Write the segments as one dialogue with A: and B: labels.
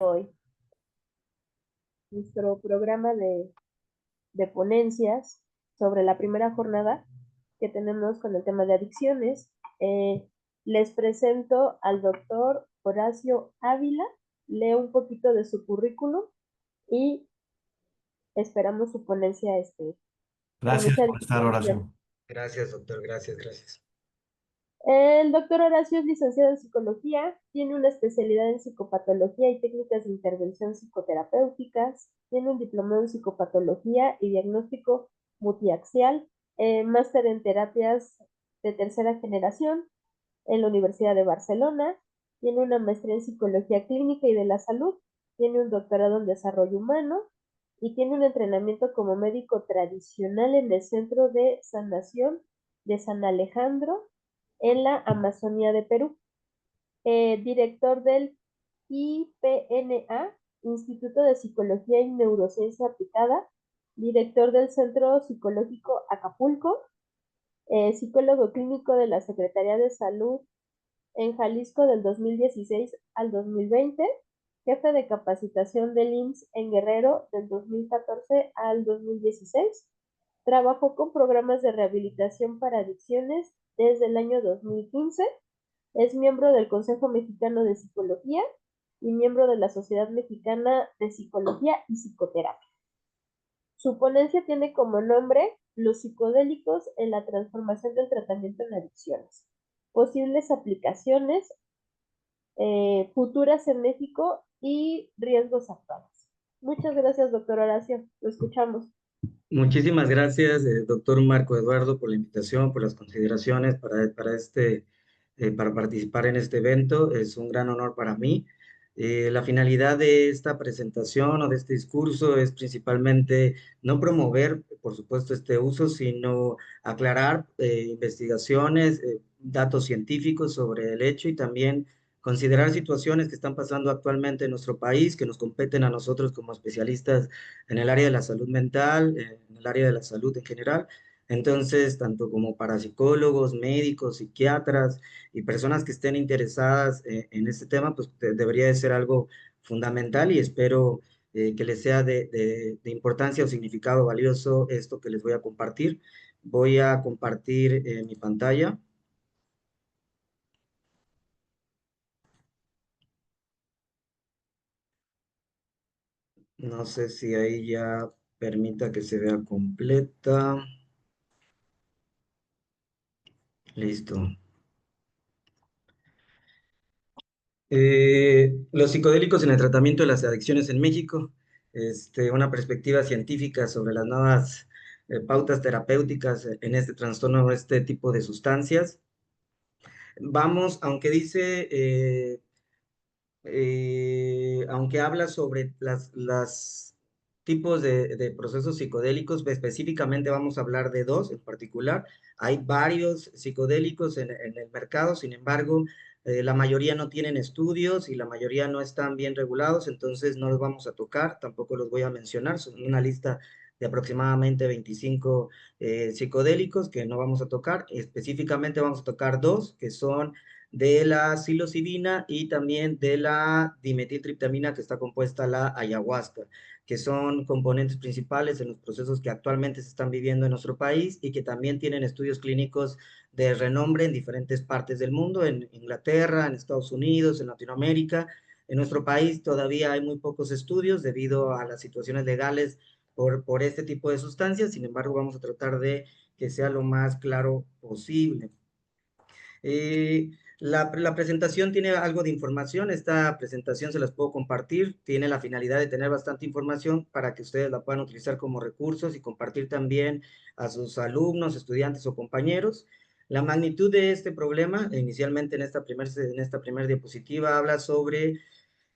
A: hoy nuestro programa de ponencias sobre la primera jornada que tenemos con el tema de adicciones. Les presento al doctor Horacio Ávila, leo un poquito de su currículum y esperamos su ponencia con
B: Gracias
A: mucha
B: por estar,
A: disposición.
B: Horacio. Gracias, doctor. Gracias, gracias.
A: El doctor Horacio es licenciado en psicología, tiene una especialidad en psicopatología y técnicas de intervención psicoterapéuticas, tiene un diplomado en psicopatología y diagnóstico multiaxial, máster en terapias de tercera generación en la Universidad de Barcelona, tiene una maestría en psicología clínica y de la salud, tiene un doctorado en desarrollo humano y tiene un entrenamiento como médico tradicional en el Centro de Sanación de San Alejandro en la Amazonía de Perú. Director del IPNA, Instituto de Psicología y Neurociencia Aplicada, director del Centro Psicológico Acapulco, psicólogo clínico de la Secretaría de Salud en Jalisco del 2016 al 2020, jefe de capacitación del IMSS en Guerrero del 2014 al 2016. Trabajó con programas de rehabilitación para adicciones desde el año 2015. Es miembro del Consejo Mexicano de Psicología y miembro de la Sociedad Mexicana de Psicología y Psicoterapia. Su ponencia tiene como nombre Los psicodélicos en la transformación del tratamiento en adicciones. Posibles aplicaciones futuras en México y riesgos actuales. Muchas gracias, doctor Horacio. Lo escuchamos.
B: Muchísimas gracias, doctor Marco Eduardo, por la invitación, por las consideraciones para participar en este evento. Es un gran honor para mí. La finalidad de esta presentación o de este discurso es principalmente no promover, por supuesto, este uso, sino aclarar investigaciones, datos científicos sobre el hecho y también considerar situaciones que están pasando actualmente en nuestro país, que nos competen a nosotros como especialistas en el área de la salud mental, en el área de la salud en general. Entonces, tanto como para psicólogos, médicos, psiquiatras y personas que estén interesadas en este tema, pues debería de ser algo fundamental y espero que les sea de importancia o significado valioso esto que les voy a compartir. Voy a compartir mi pantalla. No sé si ahí ya permita que se vea completa. Listo. Los psicodélicos en el tratamiento de las adicciones en México, una perspectiva científica sobre las nuevas pautas terapéuticas en este trastorno o este tipo de sustancias. Vamos, aunque habla sobre las tipos de procesos psicodélicos, específicamente vamos a hablar de dos en particular. Hay varios psicodélicos en el mercado, sin embargo, la mayoría no tienen estudios y la mayoría no están bien regulados, entonces no los vamos a tocar, tampoco los voy a mencionar, son una lista de aproximadamente 25 psicodélicos que no vamos a tocar. Específicamente vamos a tocar dos, que son de la psilocibina y también de la dimetiltriptamina que está compuesta la ayahuasca, que son componentes principales en los procesos que actualmente se están viviendo en nuestro país y que también tienen estudios clínicos de renombre en diferentes partes del mundo, en Inglaterra, en Estados Unidos, en Latinoamérica. En nuestro país todavía hay muy pocos estudios debido a las situaciones legales por este tipo de sustancias, sin embargo vamos a tratar de que sea lo más claro posible. La presentación tiene algo de información, esta presentación se las puedo compartir, tiene la finalidad de tener bastante información para que ustedes la puedan utilizar como recursos y compartir también a sus alumnos, estudiantes o compañeros. La magnitud de este problema, inicialmente en esta primera diapositiva, habla sobre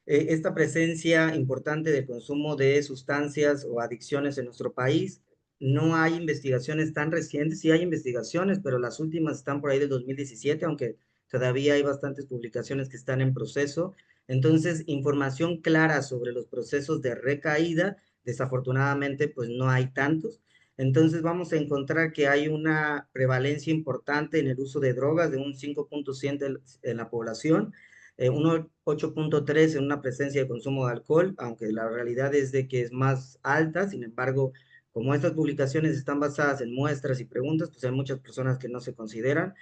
B: esta presencia importante del consumo de sustancias o adicciones en nuestro país. No hay investigaciones tan recientes, sí hay investigaciones, pero las últimas están por ahí del 2017, aunque todavía hay bastantes publicaciones que están en proceso. Entonces, información clara sobre los procesos de recaída, desafortunadamente, pues no hay tantos. Entonces, vamos a encontrar que hay una prevalencia importante en el uso de drogas de un 5.100 en la población, un 8.3 en una presencia de consumo de alcohol, aunque la realidad es de que es más alta. Sin embargo, como estas publicaciones están basadas en muestras y preguntas, pues hay muchas personas que no se consideran,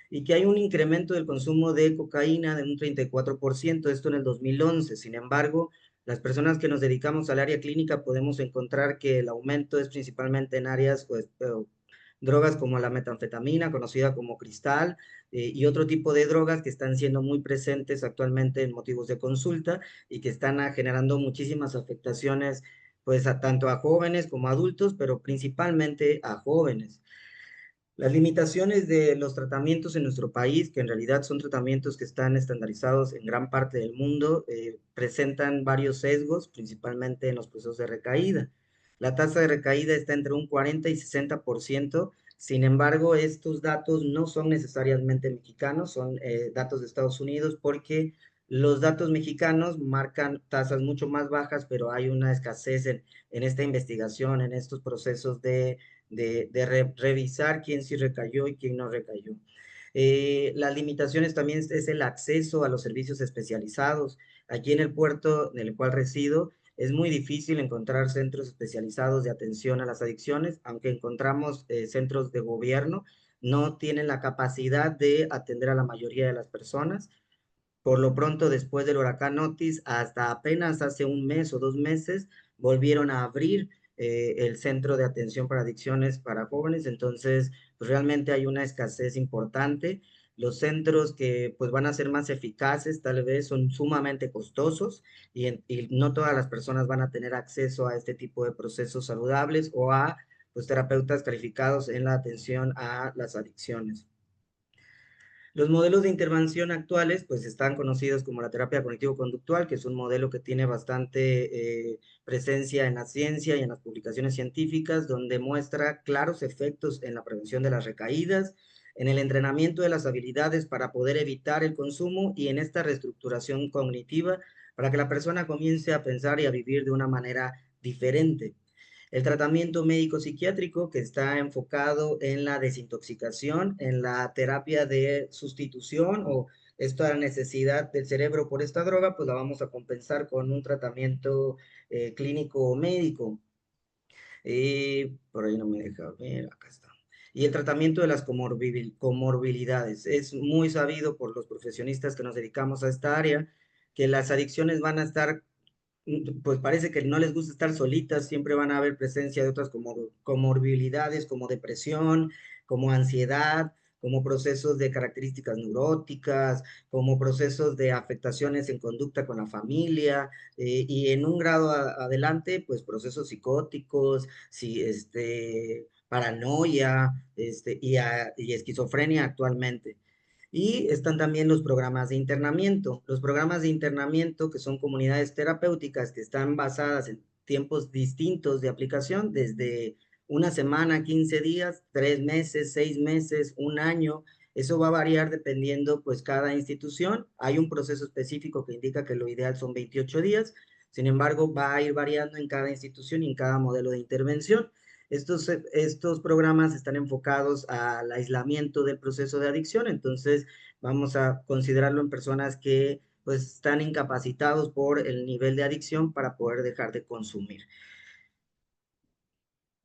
B: y que hay un incremento del consumo de cocaína de un 34%, esto en el 2011. Sin embargo, las personas que nos dedicamos al área clínica podemos encontrar que el aumento es principalmente en áreas, pues, drogas como la metanfetamina, conocida como cristal, y otro tipo de drogas que están siendo muy presentes actualmente en motivos de consulta y que están generando muchísimas afectaciones, pues tanto a jóvenes como a adultos, pero principalmente a jóvenes. Las limitaciones de los tratamientos en nuestro país, que en realidad son tratamientos que están estandarizados en gran parte del mundo, presentan varios sesgos, principalmente en los procesos de recaída. La tasa de recaída está entre un 40 y 60%. Sin embargo, estos datos no son necesariamente mexicanos, son datos de Estados Unidos, porque los datos mexicanos marcan tasas mucho más bajas, pero hay una escasez en esta investigación, en estos procesos de revisar quién sí recayó y quién no recayó. Las limitaciones también es el acceso a los servicios especializados. Aquí en el puerto en el cual resido, es muy difícil encontrar centros especializados de atención a las adicciones, aunque encontramos centros de gobierno, no tienen la capacidad de atender a la mayoría de las personas. Por lo pronto, después del huracán Otis, hasta apenas hace un mes o 2 meses, volvieron a abrir el centro de atención para adicciones para jóvenes. Entonces, pues realmente hay una escasez importante. Los centros que pues van a ser más eficaces tal vez son sumamente costosos, y no todas las personas van a tener acceso a este tipo de procesos saludables o a pues terapeutas calificados en la atención a las adicciones. Los modelos de intervención actuales, pues están conocidos como la terapia cognitivo-conductual, que es un modelo que tiene bastante presencia en la ciencia y en las publicaciones científicas, donde muestra claros efectos en la prevención de las recaídas, en el entrenamiento de las habilidades para poder evitar el consumo y en esta reestructuración cognitiva para que la persona comience a pensar y a vivir de una manera diferente. El tratamiento médico psiquiátrico, que está enfocado en la desintoxicación, en la terapia de sustitución o esta necesidad del cerebro por esta droga, pues la vamos a compensar con un tratamiento clínico o médico. Por ahí no me deja ver, acá está. Y el tratamiento de las comorbilidades. Es muy sabido por los profesionistas que nos dedicamos a esta área que las adicciones van a estar, pues parece que no les gusta estar solitas, siempre van a haber presencia de otras como comorbilidades, como depresión, como ansiedad, como procesos de características neuróticas, como procesos de afectaciones en conducta con la familia, y en un grado adelante, pues procesos psicóticos, si, paranoia, y esquizofrenia actualmente. Y están también los programas de internamiento. Los programas de internamiento, que son comunidades terapéuticas que están basadas en tiempos distintos de aplicación, desde una semana, 15 días, 3 meses, 6 meses, un año. Eso va a variar dependiendo, pues, cada institución. Hay un proceso específico que indica que lo ideal son 28 días. Sin embargo, va a ir variando en cada institución y en cada modelo de intervención. Estos programas están enfocados al aislamiento del proceso de adicción, entonces vamos a considerarlo en personas que pues están incapacitados por el nivel de adicción para poder dejar de consumir.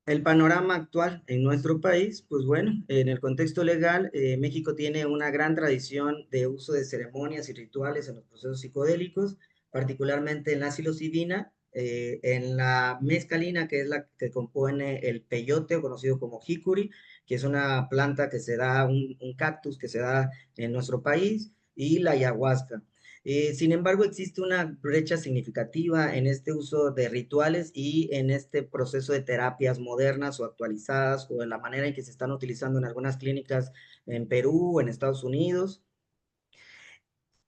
B: El panorama actual en nuestro país, pues bueno, en el contexto legal, México tiene una gran tradición de uso de ceremonias y rituales en los procesos psicodélicos, particularmente en la psilocibina, en la mescalina, que es la que compone el peyote, conocido como jicuri, que es una planta que se da, un cactus que se da en nuestro país, y la ayahuasca. Sin embargo, existe una brecha significativa en este uso de rituales y en este proceso de terapias modernas o actualizadas, o en la manera en que se están utilizando en algunas clínicas en Perú o en Estados Unidos.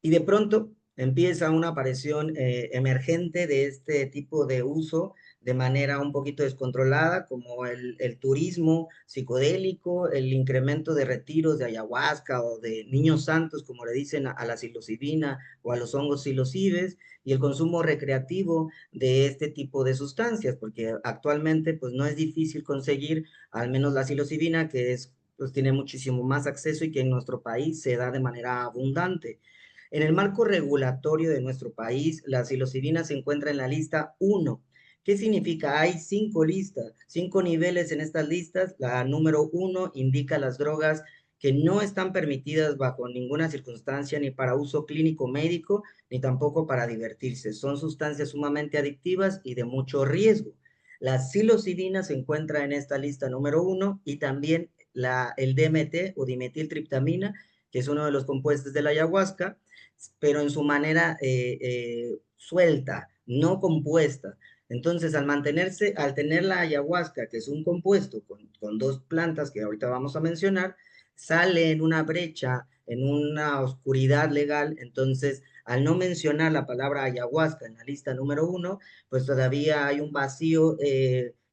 B: Y de pronto empieza una aparición emergente de este tipo de uso de manera un poquito descontrolada, como el turismo psicodélico, el incremento de retiros de ayahuasca o de niños santos, como le dicen a la psilocibina o a los hongos psilocibes, y el consumo recreativo de este tipo de sustancias, porque actualmente pues no es difícil conseguir al menos la psilocibina, que es, pues tiene muchísimo más acceso y que en nuestro país se da de manera abundante. En el marco regulatorio de nuestro país, la psilocibina se encuentra en la lista 1. ¿Qué significa? Hay 5 listas, 5 niveles en estas listas. La número 1 indica las drogas que no están permitidas bajo ninguna circunstancia ni para uso clínico médico, ni tampoco para divertirse. Son sustancias sumamente adictivas y de mucho riesgo. La psilocibina se encuentra en esta lista número 1 y también el DMT o dimetiltriptamina, que es uno de los compuestos de la ayahuasca, pero en su manera suelta, no compuesta. Entonces, al tener la ayahuasca, que es un compuesto con dos plantas que ahorita vamos a mencionar, sale en una brecha, en una oscuridad legal. Entonces, al no mencionar la palabra ayahuasca en la lista número 1, pues todavía hay un vacío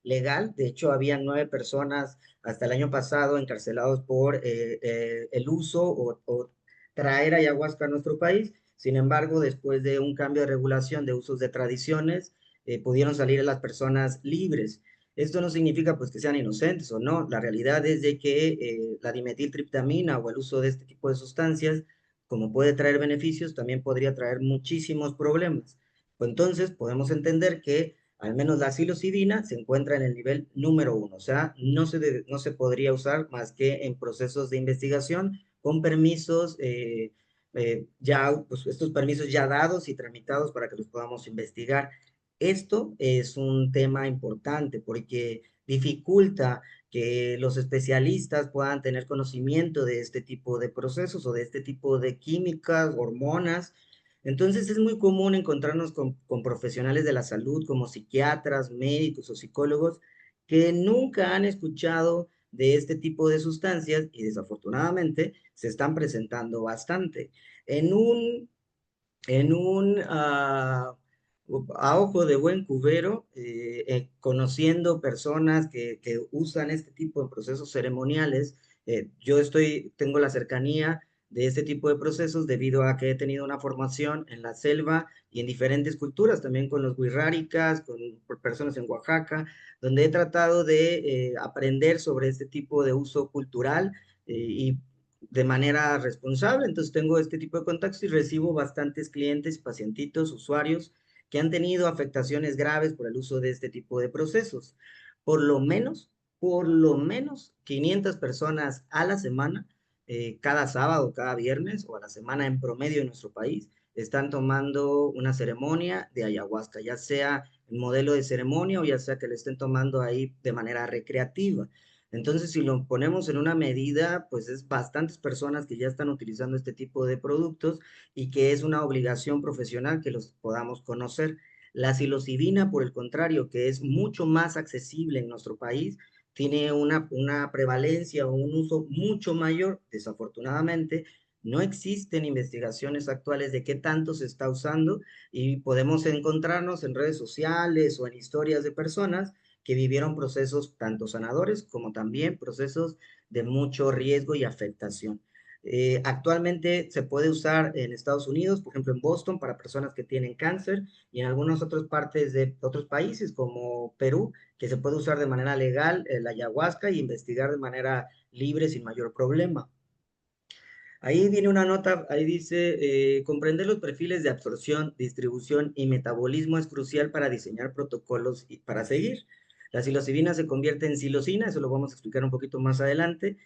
B: legal. De hecho, había 9 personas hasta el año pasado encarcelados por el uso o traer ayahuasca a nuestro país. Sin embargo, después de un cambio de regulación de usos de tradiciones, pudieron salir las personas libres. Esto no significa pues que sean inocentes o no. La realidad es de que la dimetiltriptamina o el uso de este tipo de sustancias, como puede traer beneficios, también podría traer muchísimos problemas. Pues entonces podemos entender que al menos la psilocibina se encuentra en el nivel número 1, o sea, no se podría usar más que en procesos de investigación con permisos ya, pues estos permisos ya dados y tramitados para que los podamos investigar. Esto es un tema importante porque dificulta que los especialistas puedan tener conocimiento de este tipo de procesos o de este tipo de químicas, hormonas. Entonces es muy común encontrarnos con profesionales de la salud como psiquiatras, médicos o psicólogos que nunca han escuchado de este tipo de sustancias y desafortunadamente se están presentando bastante. En un a ojo de buen cubero, conociendo personas que usan este tipo de procesos ceremoniales. Tengo la cercanía de este tipo de procesos debido a que he tenido una formación en la selva y en diferentes culturas, también con los wixárikas, con personas en Oaxaca, donde he tratado de aprender sobre este tipo de uso cultural y de manera responsable. Entonces tengo este tipo de contactos y recibo bastantes clientes, pacientitos, usuarios que han tenido afectaciones graves por el uso de este tipo de procesos. Por lo menos, por lo menos 500 personas a la semana, cada sábado, cada viernes o a la semana en promedio en nuestro país, están tomando una ceremonia de ayahuasca, ya sea en modelo de ceremonia o ya sea que le estén tomando ahí de manera recreativa. Entonces, si lo ponemos en una medida, pues es bastantes personas que ya están utilizando este tipo de productos y que es una obligación profesional que los podamos conocer. La psilocibina, por el contrario, que es mucho más accesible en nuestro país, tiene una prevalencia o un uso mucho mayor. Desafortunadamente, no existen investigaciones actuales de qué tanto se está usando y podemos encontrarnos en redes sociales o en historias de personas que vivieron procesos tanto sanadores como también procesos de mucho riesgo y afectación. Actualmente se puede usar en Estados Unidos, por ejemplo en Boston, para personas que tienen cáncer y en algunas otras partes de otros países como Perú, que se puede usar de manera legal la ayahuasca y investigar de manera libre sin mayor problema. Ahí viene una nota, ahí dice, comprender los perfiles de absorción, distribución y metabolismo es crucial para diseñar protocolos y para seguir. La psilocibina se convierte en psilocina, eso lo vamos a explicar un poquito más adelante,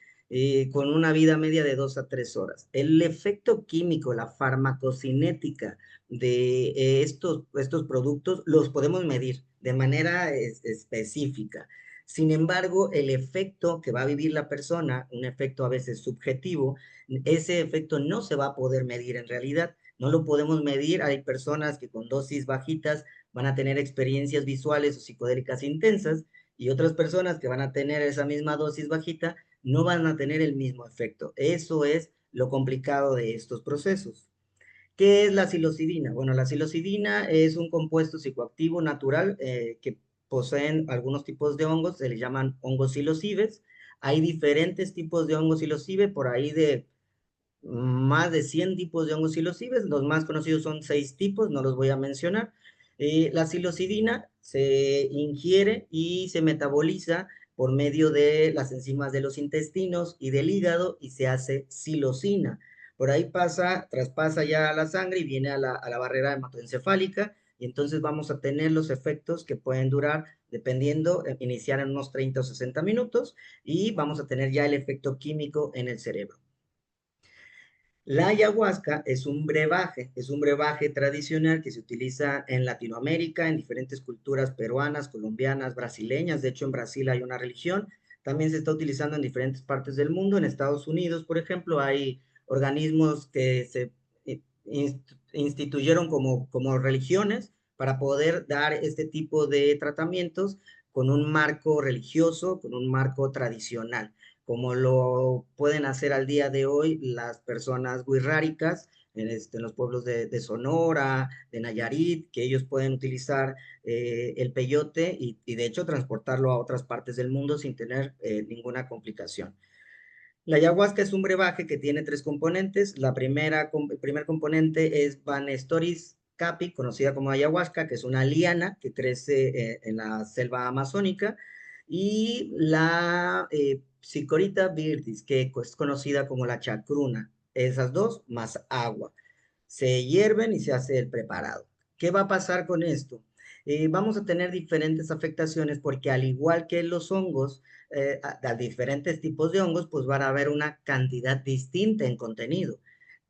B: con una vida media de 2 a 3 horas. El efecto químico, la farmacocinética de estos productos los podemos medir de manera específica. Sin embargo, el efecto que va a vivir la persona, un efecto a veces subjetivo, ese efecto no se va a poder medir en realidad, no lo podemos medir. Hay personas que con dosis bajitas van a tener experiencias visuales o psicodélicas intensas y otras personas que van a tener esa misma dosis bajita no van a tener el mismo efecto. Eso es lo complicado de estos procesos. ¿Qué es la psilocibina? Bueno, la psilocibina es un compuesto psicoactivo natural que poseen algunos tipos de hongos, se le llaman hongos psilocibes. Hay diferentes tipos de hongos psilocibe, por ahí de más de 100 tipos de hongos psilocibes. Los más conocidos son 6 tipos, no los voy a mencionar. La psilocibina se ingiere y se metaboliza por medio de las enzimas de los intestinos y del hígado y se hace psilocina. por ahí pasa, traspasa ya la sangre y viene a la barrera hematoencefálica, y entonces vamos a tener los efectos que pueden durar, dependiendo, iniciar en unos 30 o 60 minutos, y vamos a tener ya el efecto químico en el cerebro. La ayahuasca es un brebaje tradicional que se utiliza en Latinoamérica, en diferentes culturas peruanas, colombianas, brasileñas. De hecho, en Brasil hay una religión. También se está utilizando en diferentes partes del mundo. En Estados Unidos, por ejemplo, hay organismos que se instituyeron como religiones para poder dar este tipo de tratamientos con un marco religioso, con un marco tradicional, como lo pueden hacer al día de hoy las personas wixárikas en los pueblos de Sonora, de Nayarit, que ellos pueden utilizar el peyote y de hecho transportarlo a otras partes del mundo sin tener ninguna complicación. La ayahuasca es un brebaje que tiene tres componentes. El primer componente es Banestoris capi, conocida como ayahuasca, que es una liana que crece en la selva amazónica, y la Psychorita viridis, que es conocida como la chacruna. Esas dos más agua. Se hierven y se hace el preparado. ¿Qué va a pasar con esto? Vamos a tener diferentes afectaciones porque al igual que los hongos, a diferentes tipos de hongos, pues van a haber una cantidad distinta en contenido.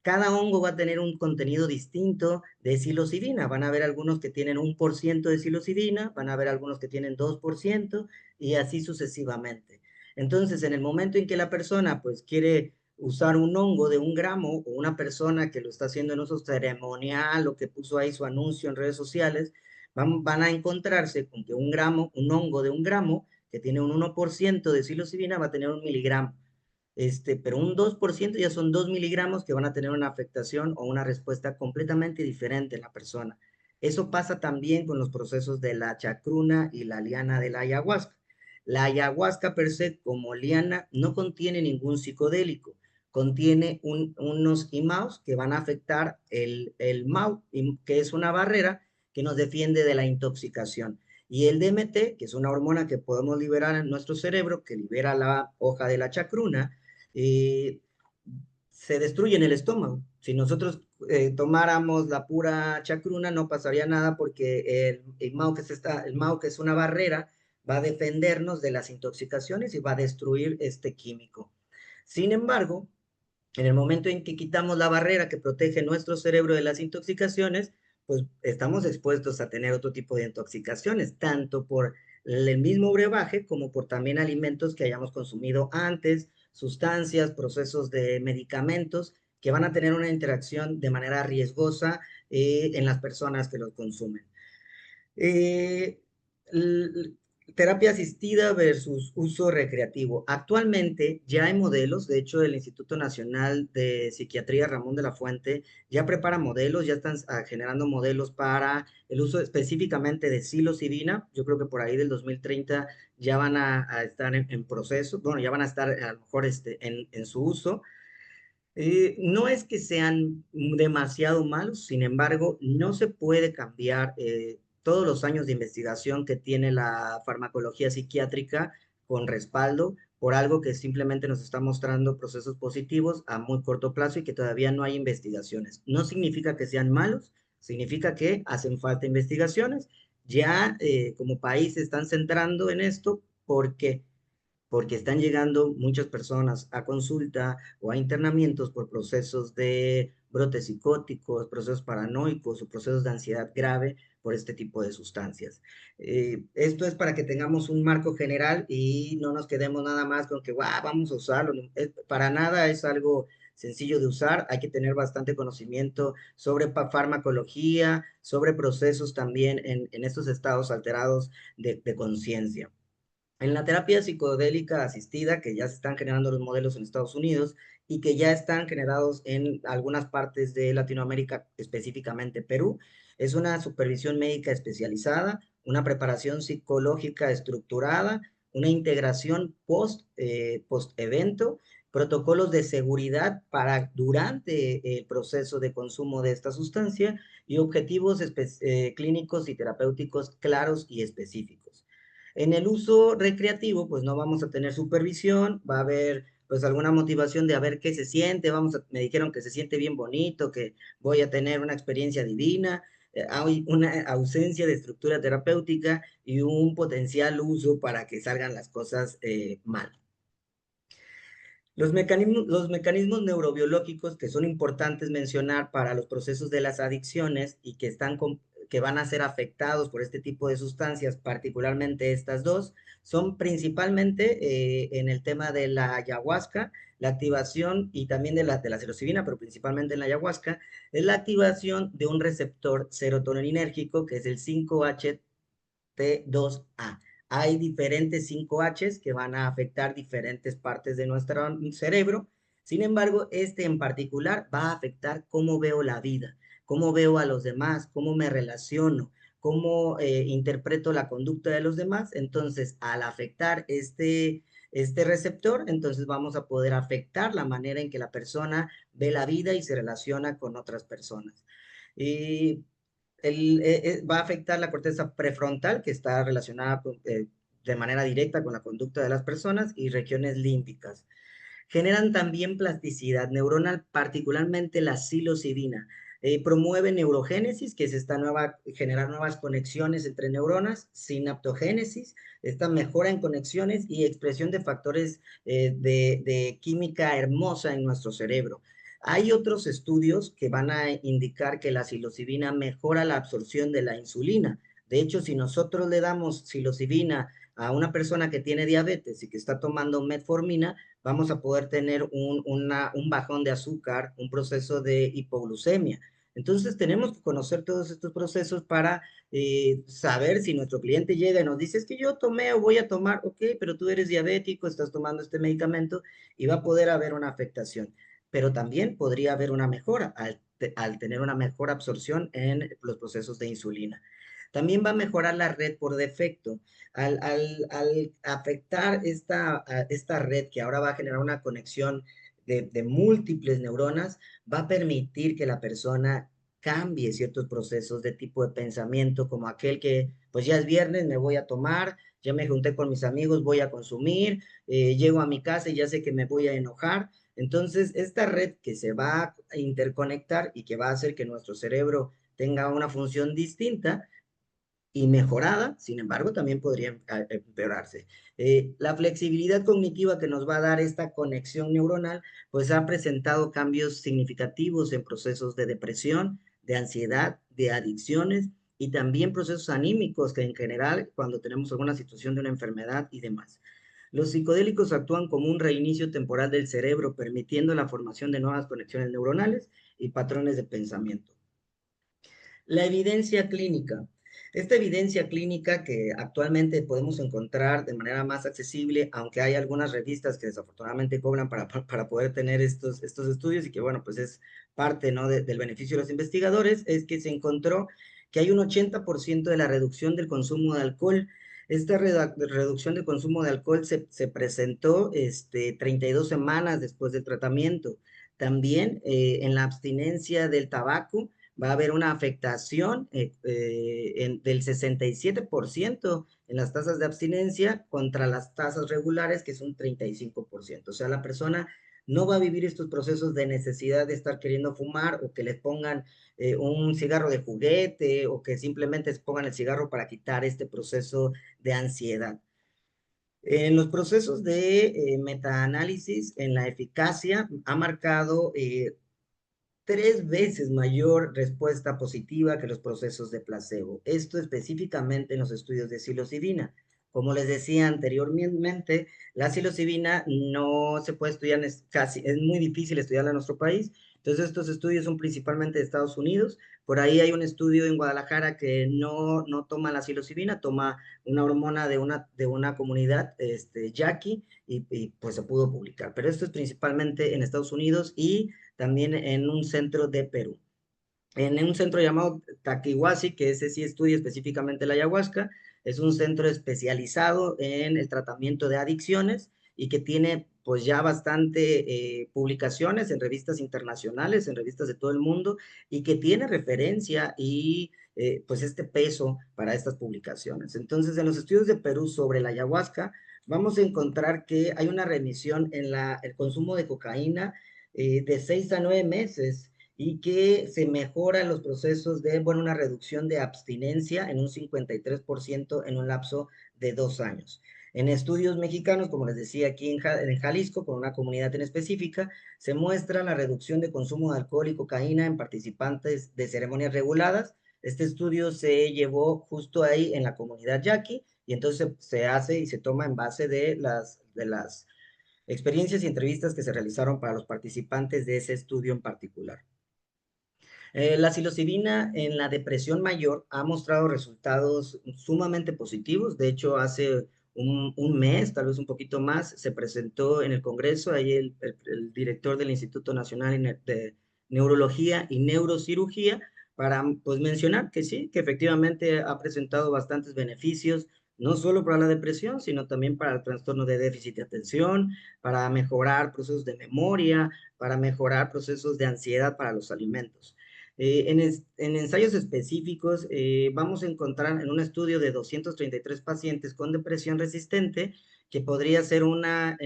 B: Cada hongo va a tener un contenido distinto de psilocibina. Van a haber algunos que tienen 1% de psilocibina, van a haber algunos que tienen 2% y así sucesivamente. Entonces, en el momento en que la persona pues quiere usar un hongo de 1 gramo, o una persona que lo está haciendo en uso ceremonial o que puso ahí su anuncio en redes sociales, van a encontrarse con que 1 gramo, un hongo de 1 gramo que tiene un 1% de psilocibina va a tener 1 miligramo. Pero un 2% ya son 2 miligramos que van a tener una afectación o una respuesta completamente diferente en la persona. Eso pasa también con los procesos de la chacruna y la liana de la ayahuasca. La ayahuasca per se como liana no contiene ningún psicodélico, contiene unos imaos que van a afectar el MAO, que es una barrera que nos defiende de la intoxicación. Y el DMT, que es una hormona que podemos liberar en nuestro cerebro, que libera la hoja de la chacruna, eh, se destruye en el estómago. Si nosotros tomáramos la pura chacruna, no pasaría nada porque el MAO, que es una barrera, va a defendernos de las intoxicaciones y va a destruir este químico. Sin embargo, en el momento en que quitamos la barrera que protege nuestro cerebro de las intoxicaciones, pues estamos expuestos a tener otro tipo de intoxicaciones, tanto por el mismo brebaje como por también alimentos que hayamos consumido antes, sustancias, procesos de medicamentos que van a tener una interacción de manera riesgosa en las personas que los consumen. Eh, Terapia asistida versus uso recreativo. Actualmente ya hay modelos, de hecho el Instituto Nacional de Psiquiatría Ramón de la Fuente ya prepara modelos, ya están generando modelos para el uso específicamente de psilocibina. Yo creo que por ahí del 2030 ya van a estar en proceso, bueno, ya van a estar a lo mejor en su uso. No es que sean demasiado malos, sin embargo, no se puede cambiar todos los años de investigación que tiene la farmacología psiquiátrica con respaldo por algo que simplemente nos está mostrando procesos positivos a muy corto plazo y que todavía no hay investigaciones. No significa que sean malos, significa que hacen falta investigaciones. Ya como país se están centrando en esto porque están llegando muchas personas a consulta o a internamientos por procesos de brotes psicóticos, procesos paranoicos o procesos de ansiedad grave por este tipo de sustancias. Esto es para que tengamos un marco general y no nos quedemos nada más con que vamos a usarlo. Para nada es algo sencillo de usar, hay que tener bastante conocimiento sobre farmacología, sobre procesos también en estos estados alterados de conciencia. En la terapia psicodélica asistida, que ya se están generando los modelos en Estados Unidos y que ya están generados en algunas partes de Latinoamérica, específicamente Perú, es una supervisión médica especializada, una preparación psicológica estructurada, una integración post evento, protocolos de seguridad para durante el proceso de consumo de esta sustancia y objetivos clínicos y terapéuticos claros y específicos. En el uso recreativo, pues no vamos a tener supervisión, va a haber pues alguna motivación de a ver qué se siente, me dijeron que se siente bien bonito, que voy a tener una experiencia divina, hay una ausencia de estructura terapéutica y un potencial uso para que salgan las cosas mal. Los mecanismos neurobiológicos que son importantes mencionar para los procesos de las adicciones y que van a ser afectados por este tipo de sustancias, particularmente estas dos, son principalmente en el tema de la ayahuasca, la activación y también de la psilocibina, pero principalmente en la ayahuasca, es la activación de un receptor serotoninérgico que es el 5-HT2A. Hay diferentes 5Hs que van a afectar diferentes partes de nuestro cerebro. Sin embargo, este en particular va a afectar cómo veo la vida, cómo veo a los demás, cómo me relaciono, cómo interpreto la conducta de los demás. Entonces, al afectar este receptor, entonces vamos a poder afectar la manera en que la persona ve la vida y se relaciona con otras personas. Y va a afectar la corteza prefrontal, que está relacionada de manera directa con la conducta de las personas, y regiones límbicas. Generan también plasticidad neuronal, particularmente la psilocibina. Promueve neurogénesis, que es generar nuevas conexiones entre neuronas, sinaptogénesis, esta mejora en conexiones y expresión de factores de química hermosa en nuestro cerebro. Hay otros estudios que van a indicar que la psilocibina mejora la absorción de la insulina. De hecho, si nosotros le damos psilocibina a una persona que tiene diabetes y que está tomando metformina, vamos a poder tener un bajón de azúcar, un proceso de hipoglucemia. Entonces tenemos que conocer todos estos procesos para saber si nuestro cliente llega y nos dice, es que yo tomé o voy a tomar, ok, pero tú eres diabético, estás tomando este medicamento y va a poder haber una afectación. Pero también podría haber una mejora al tener una mejor absorción en los procesos de insulina. También va a mejorar la red por defecto. Al afectar esta red que ahora va a generar una conexión de múltiples neuronas, va a permitir que la persona cambie ciertos procesos de tipo de pensamiento, como aquel que, pues ya es viernes, me voy a tomar, ya me junté con mis amigos, voy a consumir, llego a mi casa y ya sé que me voy a enojar. Entonces, esta red que se va a interconectar y que va a hacer que nuestro cerebro tenga una función distinta, y mejorada, sin embargo, también podría empeorarse. La flexibilidad cognitiva que nos va a dar esta conexión neuronal, pues ha presentado cambios significativos en procesos de depresión, de ansiedad, de adicciones y también procesos anímicos que en general cuando tenemos alguna situación de una enfermedad y demás. Los psicodélicos actúan como un reinicio temporal del cerebro, permitiendo la formación de nuevas conexiones neuronales y patrones de pensamiento. La evidencia clínica. Esta evidencia clínica que actualmente podemos encontrar de manera más accesible, aunque hay algunas revistas que desafortunadamente cobran para poder tener estos estudios y que bueno, pues es parte, ¿no? del beneficio de los investigadores, es que se encontró que hay un 80% de la reducción del consumo de alcohol. Esta reducción de consumo de alcohol se presentó 32 semanas después del tratamiento. También en la abstinencia del tabaco va a haber una afectación del 67% en las tasas de abstinencia contra las tasas regulares, que es un 35%. O sea, la persona no va a vivir estos procesos de necesidad de estar queriendo fumar o que les pongan un cigarro de juguete o que simplemente se pongan el cigarro para quitar este proceso de ansiedad. En los procesos de metaanálisis, en la eficacia, ha marcado 3 veces mayor respuesta positiva que los procesos de placebo. Esto específicamente en los estudios de psilocibina. Como les decía anteriormente, la psilocibina no se puede estudiar, es muy difícil estudiarla en nuestro país. Entonces, estos estudios son principalmente de Estados Unidos. Por ahí hay un estudio en Guadalajara que no toma la psilocibina, toma una hormona de una comunidad, yaqui, y pues se pudo publicar. Pero esto es principalmente en Estados Unidos y también en un centro de Perú. En un centro llamado Taquihuasi, que ese sí estudia específicamente la ayahuasca, es un centro especializado en el tratamiento de adicciones y que tiene pues ya bastante publicaciones en revistas internacionales, en revistas de todo el mundo, y que tiene referencia y pues este peso para estas publicaciones. Entonces, en los estudios de Perú sobre la ayahuasca, vamos a encontrar que hay una remisión en el consumo de cocaína de 6 a 9 meses y que se mejoran los procesos de, bueno, una reducción de abstinencia en un 53% en un lapso de 2 años. En estudios mexicanos, como les decía aquí en Jalisco, con una comunidad en específica, se muestra la reducción de consumo de alcohol y cocaína en participantes de ceremonias reguladas. Este estudio se llevó justo ahí en la comunidad yaqui y entonces se hace y se toma en base de las experiencias y entrevistas que se realizaron para los participantes de ese estudio en particular. La psilocibina en la depresión mayor ha mostrado resultados sumamente positivos. De hecho, hace un mes, tal vez un poquito más, se presentó en el Congreso, ahí el director del Instituto Nacional de Neurología y Neurocirugía, para pues, mencionar que sí, que efectivamente ha presentado bastantes beneficios, no solo para la depresión, sino también para el trastorno de déficit de atención, para mejorar procesos de memoria, para mejorar procesos de ansiedad para los alimentos. En ensayos específicos, vamos a encontrar en un estudio de 233 pacientes con depresión resistente que podría ser una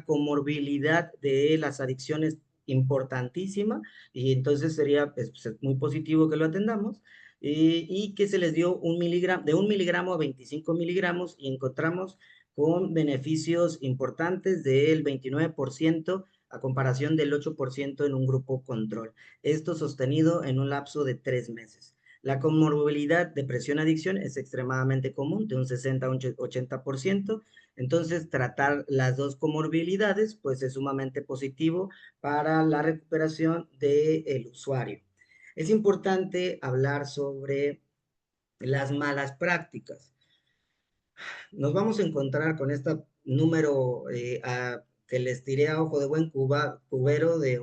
B: comorbilidad de las adicciones importantísima y entonces sería pues, muy positivo que lo atendamos y que se les dio de 1 miligramo a 25 miligramos y encontramos con beneficios importantes del 29% a comparación del 8% en un grupo control. Esto sostenido en un lapso de 3 meses. La comorbilidad depresión-adicción es extremadamente común, de un 60 a un 80%. Entonces, tratar las dos comorbilidades, pues es sumamente positivo para la recuperación del usuario. Es importante hablar sobre las malas prácticas. Nos vamos a encontrar con este número que les tiré a ojo de buen cubero de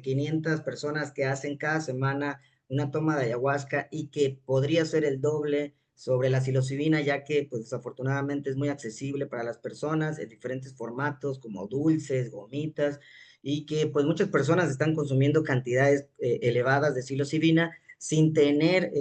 B: 500 personas que hacen cada semana una toma de ayahuasca y que podría ser el doble sobre la psilocibina, ya que pues desafortunadamente es muy accesible para las personas en diferentes formatos como dulces, gomitas, y que pues muchas personas están consumiendo cantidades elevadas de psilocibina sin tener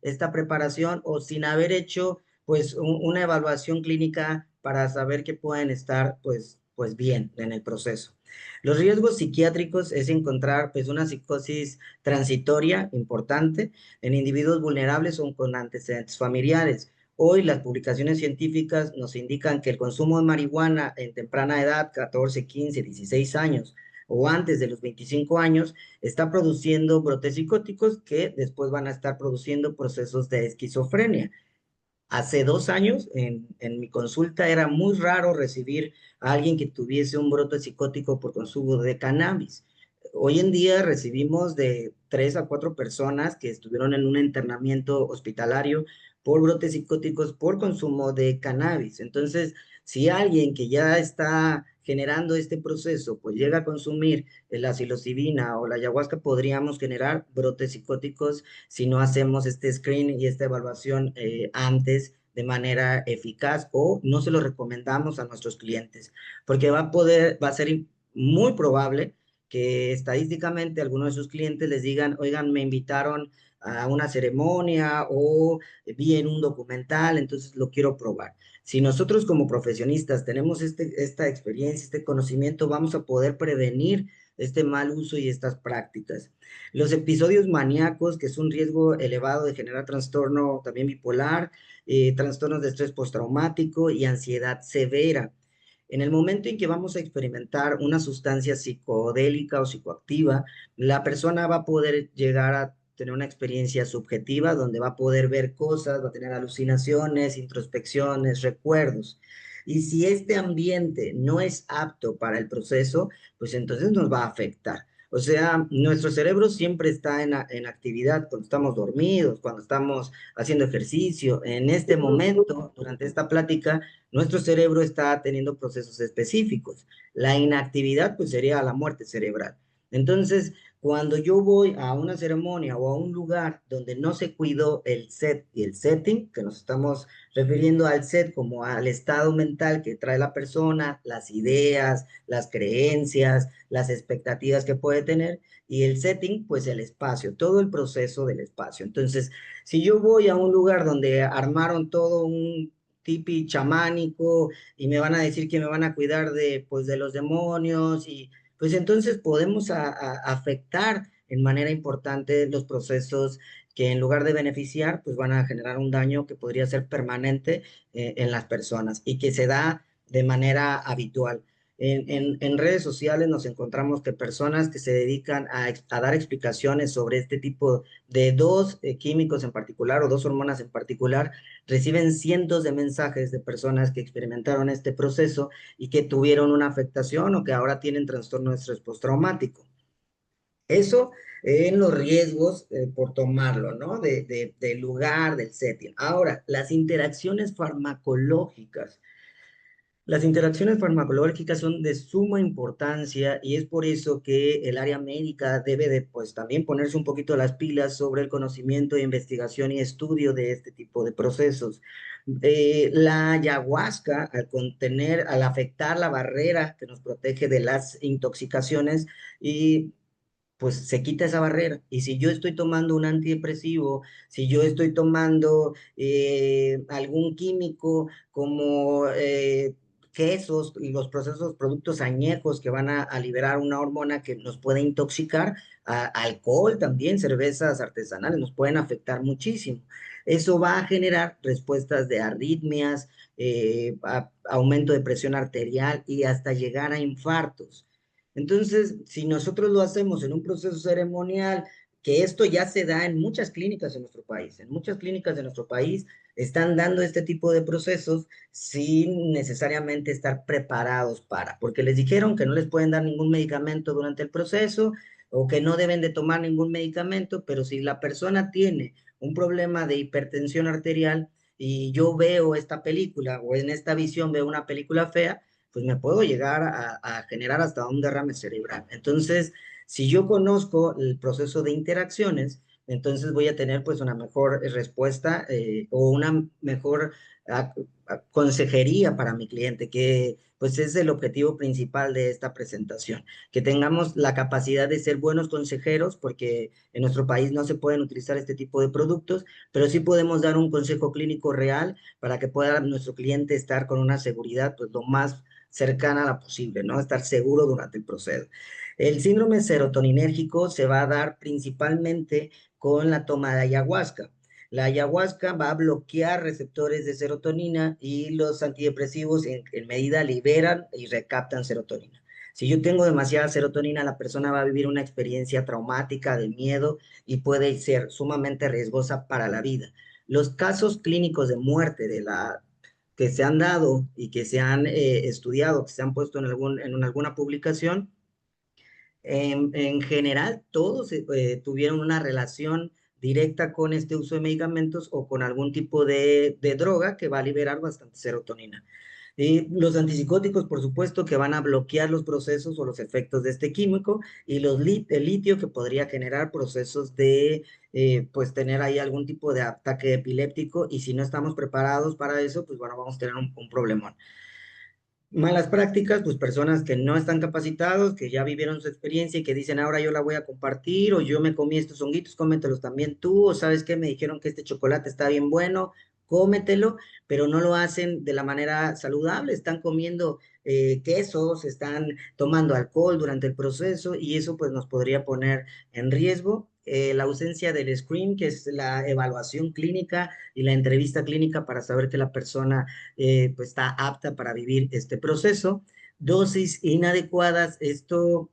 B: esta preparación o sin haber hecho pues una evaluación clínica para saber que pueden estar pues bien en el proceso. Los riesgos psiquiátricos es encontrar pues una psicosis transitoria importante en individuos vulnerables o con antecedentes familiares. Hoy las publicaciones científicas nos indican que el consumo de marihuana en temprana edad, 14, 15, 16 años, o antes de los 25 años, está produciendo brotes psicóticos que después van a estar produciendo procesos de esquizofrenia. Hace 2 años, en mi consulta, era muy raro recibir a alguien que tuviese un brote psicótico por consumo de cannabis. Hoy en día recibimos de 3 a 4 personas que estuvieron en un internamiento hospitalario por brotes psicóticos por consumo de cannabis. Entonces, si alguien que ya está generando este proceso, pues llega a consumir la psilocibina o la ayahuasca, podríamos generar brotes psicóticos si no hacemos este screen y esta evaluación antes de manera eficaz o no se lo recomendamos a nuestros clientes, porque va a ser muy probable que estadísticamente algunos de sus clientes les digan, oigan, me invitaron a una ceremonia o vi en un documental, entonces lo quiero probar. Si nosotros como profesionistas tenemos esta experiencia, este conocimiento, vamos a poder prevenir este mal uso y estas prácticas. Los episodios maníacos, que es un riesgo elevado de generar trastorno también bipolar, trastornos de estrés postraumático y ansiedad severa. En el momento en que vamos a experimentar una sustancia psicodélica o psicoactiva, la persona va a poder llegar a tener una experiencia subjetiva donde va a poder ver cosas, va a tener alucinaciones, introspecciones, recuerdos. Y si este ambiente no es apto para el proceso, pues entonces nos va a afectar. O sea, nuestro cerebro siempre está en actividad cuando estamos dormidos, cuando estamos haciendo ejercicio. En este momento, durante esta plática, nuestro cerebro está teniendo procesos específicos. La inactividad, pues, sería la muerte cerebral. Entonces, Cuando yo voy a una ceremonia o a un lugar donde no se cuidó el set y el setting, que nos estamos refiriendo al set como al estado mental que trae la persona, las ideas, las creencias, las expectativas que puede tener, y el setting, pues el espacio, todo el proceso del espacio. Entonces, si yo voy a un lugar donde armaron todo un tipi chamánico y me van a decir que me van a cuidar de, pues, de los demonios y pues entonces podemos afectar en manera importante los procesos que en lugar de beneficiar, pues van a generar un daño que podría ser permanente en las personas y que se da de manera habitual. En redes sociales nos encontramos que personas que se dedican a dar explicaciones sobre este tipo de dos químicos en particular o dos hormonas en particular, reciben cientos de mensajes de personas que experimentaron este proceso y que tuvieron una afectación o que ahora tienen trastorno de estrés postraumático. Eso en los riesgos por tomarlo, ¿no? Del lugar, del setting. Ahora, las interacciones farmacológicas. Las interacciones farmacológicas son de suma importancia y es por eso que el área médica debe de, pues, también ponerse un poquito las pilas sobre el conocimiento, investigación y estudio de este tipo de procesos. La ayahuasca, al contener, al afectar la barrera que nos protege de las intoxicaciones y pues se quita esa barrera. Y si yo estoy tomando un antidepresivo, si yo estoy tomando algún químico como quesos y los procesos, productos añejos que van a liberar una hormona que nos puede intoxicar, alcohol también, cervezas artesanales, nos pueden afectar muchísimo. Eso va a generar respuestas de arritmias, aumento de presión arterial y hasta llegar a infartos. Entonces, si nosotros lo hacemos en un proceso ceremonial, que esto ya se da en muchas clínicas en nuestro país, en muchas clínicas de nuestro país están dando este tipo de procesos sin necesariamente estar preparados para, porque les dijeron que no les pueden dar ningún medicamento durante el proceso o que no deben de tomar ningún medicamento, pero si la persona tiene un problema de hipertensión arterial y yo veo esta película o en esta visión veo una película fea, pues me puedo llegar a generar hasta un derrame cerebral. Entonces, si yo conozco el proceso de interacciones, entonces voy a tener pues una mejor respuesta o una mejor a, consejería para mi cliente, que pues es el objetivo principal de esta presentación, que tengamos la capacidad de ser buenos consejeros, porque en nuestro país no se pueden utilizar este tipo de productos, pero sí podemos dar un consejo clínico real para que pueda nuestro cliente estar con una seguridad pues lo más cercana a la posible, ¿no? Estar seguro durante el proceso. El síndrome serotoninérgico se va a dar principalmente con la toma de ayahuasca. La ayahuasca va a bloquear receptores de serotonina y los antidepresivos en medida liberan y recaptan serotonina. Si yo tengo demasiada serotonina, la persona va a vivir una experiencia traumática de miedo y puede ser sumamente riesgosa para la vida. Los casos clínicos de muerte que se han dado y que se han estudiado, que se han puesto en alguna publicación, en general, todos tuvieron una relación directa con este uso de medicamentos o con algún tipo de droga que va a liberar bastante serotonina. Y los antipsicóticos, por supuesto, que van a bloquear los procesos o los efectos de este químico, y el litio que podría generar procesos de, pues, tener ahí algún tipo de ataque epiléptico, y si no estamos preparados para eso, pues bueno, vamos a tener un problemón. Malas prácticas, pues personas que no están capacitados, que ya vivieron su experiencia y que dicen, ahora yo la voy a compartir, o yo me comí estos honguitos, cómetelos también tú, o sabes qué, me dijeron que este chocolate está bien bueno, cómetelo, pero no lo hacen de la manera saludable, están comiendo quesos, están tomando alcohol durante el proceso y eso pues nos podría poner en riesgo. La ausencia del screen, que es la evaluación clínica y la entrevista clínica para saber que la persona pues está apta para vivir este proceso. Dosis inadecuadas, esto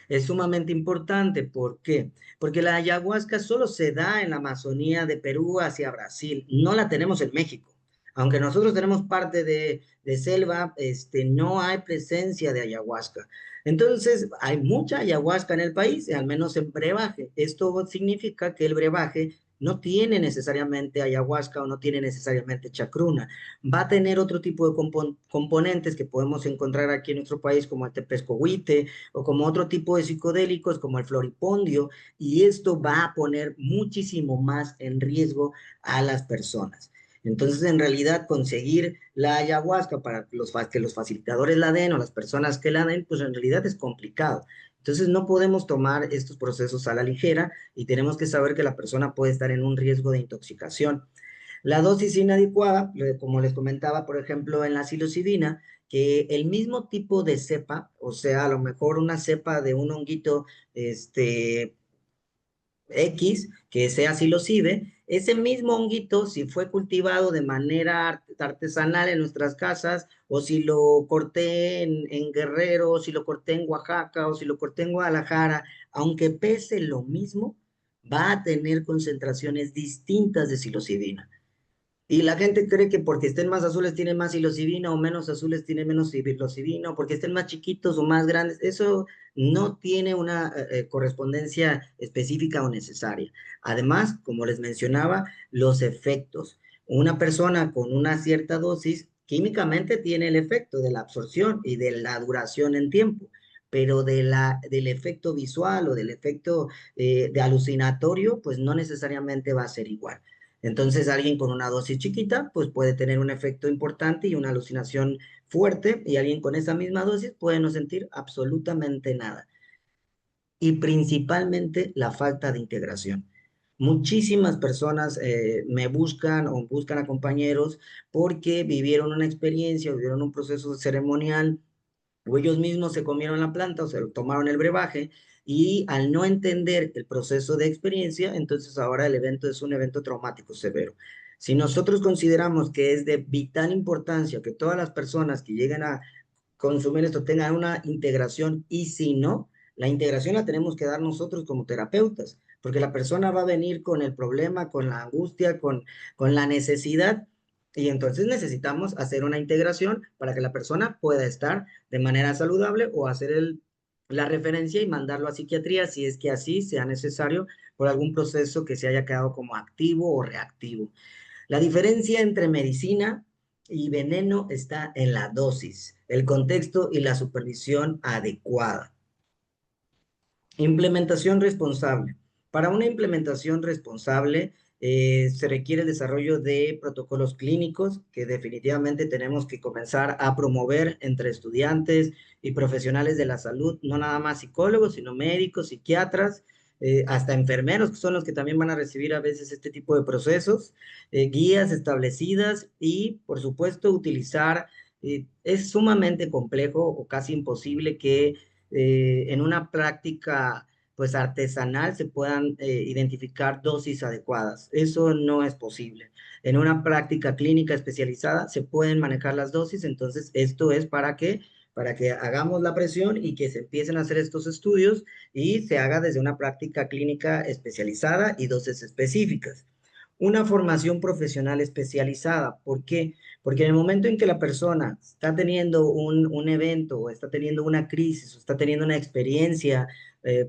B: es sumamente importante. ¿Por qué? Porque la ayahuasca solo se da en la Amazonía de Perú hacia Brasil, no la tenemos en México. Aunque nosotros tenemos parte de selva, no hay presencia de ayahuasca. Entonces, hay mucha ayahuasca en el país, al menos en brebaje. Esto significa que el brebaje no tiene necesariamente ayahuasca o no tiene necesariamente chacruna. Va a tener otro tipo de componentes que podemos encontrar aquí en nuestro país, como el tepescohuite o como otro tipo de psicodélicos, como el floripondio, y esto va a poner muchísimo más en riesgo a las personas. Entonces, en realidad, conseguir la ayahuasca para que los facilitadores la den o las personas que la den, pues en realidad es complicado. Entonces, no podemos tomar estos procesos a la ligera y tenemos que saber que la persona puede estar en un riesgo de intoxicación. La dosis inadecuada, como les comentaba, por ejemplo, en la psilocibina, que el mismo tipo de cepa, o sea, a lo mejor una cepa de un honguito, X, que sea psilocibe, ese mismo honguito, si fue cultivado de manera artesanal en nuestras casas, o si lo corté en Guerrero, o si lo corté en Oaxaca, o si lo corté en Guadalajara, aunque pese lo mismo, va a tener concentraciones distintas de psilocibina. Y la gente cree que porque estén más azules tienen más psilocibina o menos azules tienen menos psilocibina o porque estén más chiquitos o más grandes. Eso no tiene una correspondencia específica o necesaria. Además, como les mencionaba, los efectos. Una persona con una cierta dosis químicamente tiene el efecto de la absorción y de la duración en tiempo, pero del efecto visual o del efecto de alucinatorio, pues no necesariamente va a ser igual. Entonces, alguien con una dosis chiquita, pues puede tener un efecto importante y una alucinación fuerte, y alguien con esa misma dosis puede no sentir absolutamente nada. Y principalmente la falta de integración. Muchísimas personas me buscan o buscan a compañeros porque vivieron una experiencia, vivieron un proceso ceremonial o ellos mismos se comieron la planta o se tomaron el brebaje y al no entender el proceso de experiencia, entonces ahora el evento es un evento traumático severo. Si nosotros consideramos que es de vital importancia que todas las personas que lleguen a consumir esto tengan una integración y si no, la integración la tenemos que dar nosotros como terapeutas, porque la persona va a venir con el problema, con la angustia, con la necesidad y entonces necesitamos hacer una integración para que la persona pueda estar de manera saludable o hacer la referencia y mandarlo a psiquiatría si es que así sea necesario por algún proceso que se haya quedado como activo o reactivo. La diferencia entre medicina y veneno está en la dosis, el contexto y la supervisión adecuada. Implementación responsable. Para una implementación responsable se requiere el desarrollo de protocolos clínicos que definitivamente tenemos que comenzar a promover entre estudiantes y profesionales de la salud, no nada más psicólogos, sino médicos, psiquiatras, hasta enfermeros, que son los que también van a recibir a veces este tipo de procesos, guías establecidas y, por supuesto, utilizar, es sumamente complejo o casi imposible que en una práctica pues artesanal se puedan identificar dosis adecuadas. Eso no es posible. En una práctica clínica especializada se pueden manejar las dosis, entonces esto es para que hagamos la presión y que se empiecen a hacer estos estudios y se haga desde una práctica clínica especializada y dosis específicas. Una formación profesional especializada. ¿Por qué? Porque en el momento en que la persona está teniendo un evento o está teniendo una crisis o está teniendo una experiencia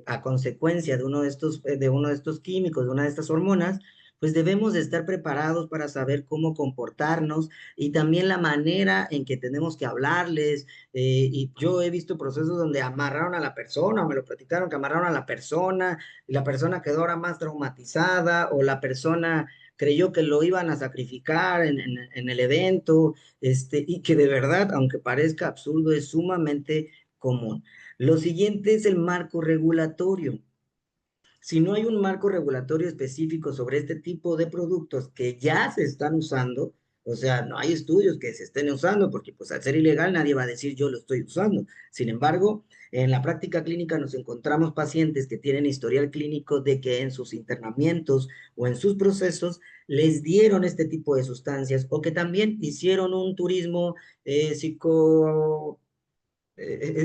B: a consecuencia de uno de estos químicos, de una de estas hormonas, pues debemos de estar preparados para saber cómo comportarnos y también la manera en que tenemos que hablarles. Y yo he visto procesos donde amarraron a la persona, o me lo platicaron que amarraron a la persona y la persona quedó ahora más traumatizada o la persona creyó que lo iban a sacrificar en el evento, y que de verdad, aunque parezca absurdo, es sumamente común. Lo siguiente es el marco regulatorio. Si no hay un marco regulatorio específico sobre este tipo de productos que ya se están usando, o sea, no hay estudios que se estén usando, porque pues al ser ilegal nadie va a decir yo lo estoy usando. Sin embargo, en la práctica clínica nos encontramos pacientes que tienen historial clínico de que en sus internamientos o en sus procesos les dieron este tipo de sustancias o que también hicieron un turismo psico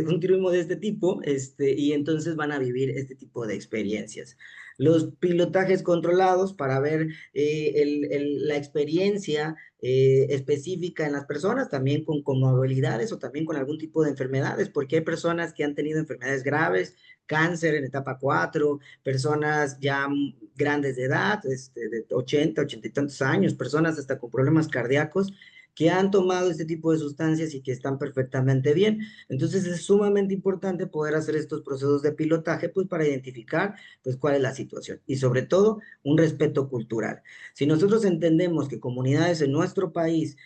B: un turismo de este tipo, y entonces van a vivir este tipo de experiencias. Los pilotajes controlados para ver la experiencia específica en las personas, también con movilidades o también con algún tipo de enfermedades, porque hay personas que han tenido enfermedades graves, cáncer en etapa 4, personas ya grandes de edad, de 80 y tantos años, personas hasta con problemas cardíacos, que han tomado este tipo de sustancias y que están perfectamente bien. Entonces es sumamente importante poder hacer estos procesos de pilotaje, pues para identificar pues cuál es la situación y sobre todo un respeto cultural. Si nosotros entendemos que comunidades en nuestro país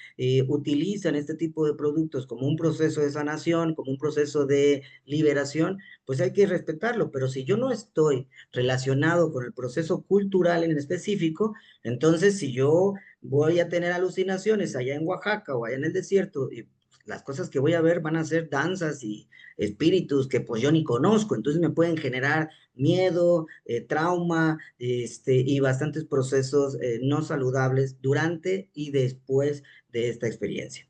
B: utilizan este tipo de productos como un proceso de sanación, como un proceso de liberación, pues hay que respetarlo, pero si yo no estoy relacionado con el proceso cultural en específico, entonces si yo voy a tener alucinaciones allá en Oaxaca o allá en el desierto y las cosas que voy a ver van a ser danzas y espíritus que pues yo ni conozco, entonces me pueden generar miedo, trauma, y bastantes procesos no saludables durante y después de esta experiencia.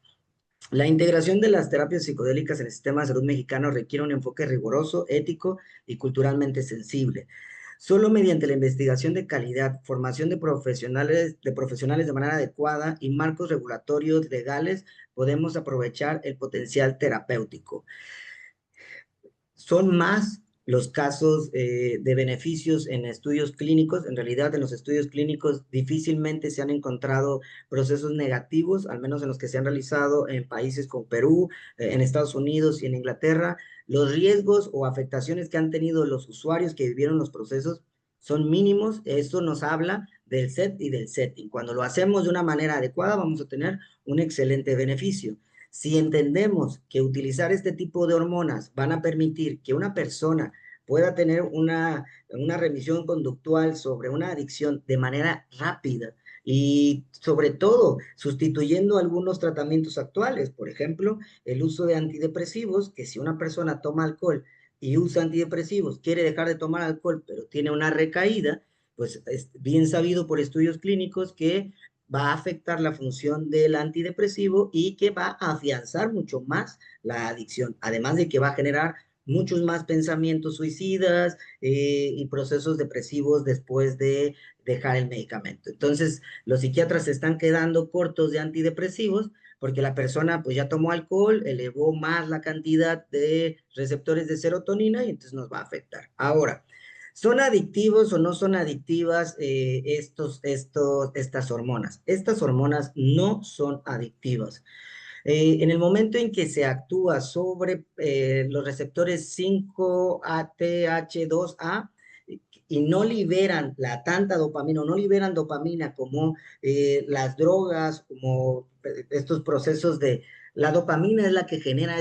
B: La integración de las terapias psicodélicas en el sistema de salud mexicano requiere un enfoque riguroso, ético y culturalmente sensible. Solo mediante la investigación de calidad, formación de profesionales de manera adecuada y marcos regulatorios legales podemos aprovechar el potencial terapéutico. Son más los casos de beneficios en estudios clínicos. En realidad, en los estudios clínicos difícilmente se han encontrado procesos negativos, al menos en los que se han realizado en países como Perú, en Estados Unidos y en Inglaterra. Los riesgos o afectaciones que han tenido los usuarios que vivieron los procesos son mínimos. Esto nos habla del set y del setting. Cuando lo hacemos de una manera adecuada, vamos a tener un excelente beneficio. Si entendemos que utilizar este tipo de hormonas van a permitir que una persona pueda tener una remisión conductual sobre una adicción de manera rápida y sobre todo sustituyendo algunos tratamientos actuales, por ejemplo, el uso de antidepresivos, que si una persona toma alcohol y usa antidepresivos, quiere dejar de tomar alcohol, pero tiene una recaída, pues es bien sabido por estudios clínicos que va a afectar la función del antidepresivo y que va a afianzar mucho más la adicción, además de que va a generar muchos más pensamientos suicidas y procesos depresivos después de dejar el medicamento. Entonces, los psiquiatras se están quedando cortos de antidepresivos porque la persona pues ya tomó alcohol, elevó más la cantidad de receptores de serotonina y entonces nos va a afectar. Ahora, ¿son adictivos o no son adictivas estas hormonas? Estas hormonas no son adictivas. En el momento en que se actúa sobre los receptores 5-ATH2A y no liberan la tanta dopamina, o no liberan dopamina como las drogas, como estos procesos de... La dopamina es la que genera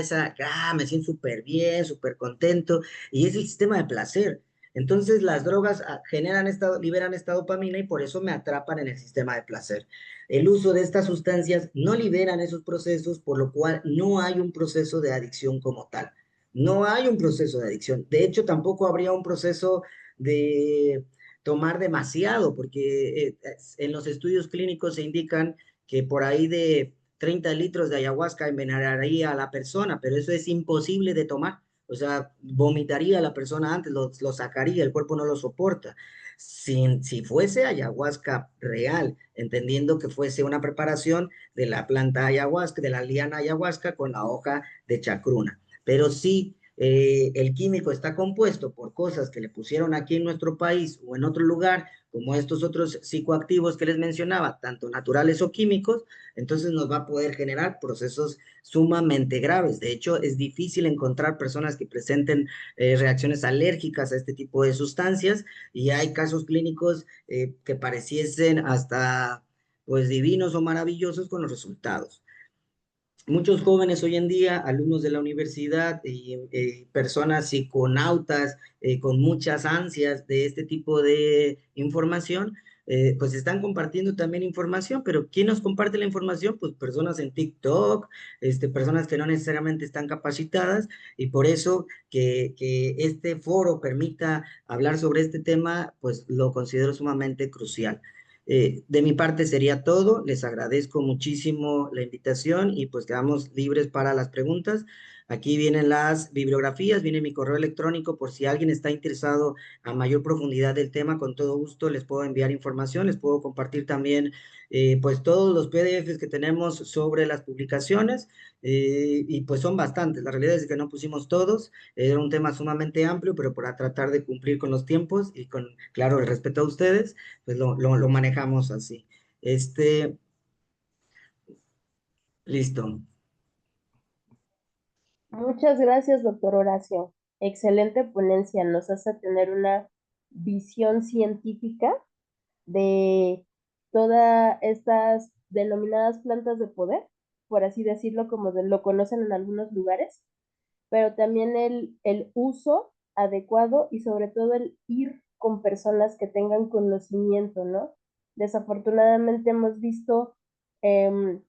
B: me siento súper bien, súper contento, y es el sistema de placer. Entonces las drogas liberan esta dopamina y por eso me atrapan en el sistema de placer. El uso de estas sustancias no liberan esos procesos, por lo cual no hay un proceso de adicción como tal. No hay un proceso de adicción. De hecho, tampoco habría un proceso de tomar demasiado, porque en los estudios clínicos se indican que por ahí de 30 litros de ayahuasca envenenaría a la persona, pero eso es imposible de tomar. O sea, vomitaría a la persona antes, lo sacaría, el cuerpo no lo soporta. Si fuese ayahuasca real, entendiendo que fuese una preparación de la planta ayahuasca, de la liana ayahuasca con la hoja de chacruna. Pero si el químico está compuesto por cosas que le pusieron aquí en nuestro país o en otro lugar, como estos otros psicoactivos que les mencionaba, tanto naturales o químicos, entonces nos va a poder generar procesos sumamente graves. De hecho, es difícil encontrar personas que presenten reacciones alérgicas a este tipo de sustancias y hay casos clínicos que pareciesen hasta pues divinos o maravillosos con los resultados. Muchos jóvenes hoy en día, alumnos de la universidad y personas psiconautas con muchas ansias de este tipo de información, pues están compartiendo también información, pero ¿quién nos comparte la información? Pues personas en TikTok, personas que no necesariamente están capacitadas y por eso que este foro permita hablar sobre este tema, pues lo considero sumamente crucial. De mi parte sería todo. Les agradezco muchísimo la invitación y pues quedamos libres para las preguntas. Aquí vienen las bibliografías, viene mi correo electrónico por si alguien está interesado a mayor profundidad del tema, con todo gusto les puedo enviar información, les puedo compartir también pues todos los PDFs que tenemos sobre las publicaciones y pues son bastantes. La realidad es que no pusimos todos, era un tema sumamente amplio, pero para tratar de cumplir con los tiempos y con, claro, el respeto a ustedes, pues lo manejamos así. Este, listo.
A: Muchas gracias, doctor Horacio. Excelente ponencia. Nos hace tener una visión científica de todas estas denominadas plantas de poder, por así decirlo, como lo conocen en algunos lugares, pero también el uso adecuado y sobre todo el ir con personas que tengan conocimiento, ¿no? Desafortunadamente hemos visto em,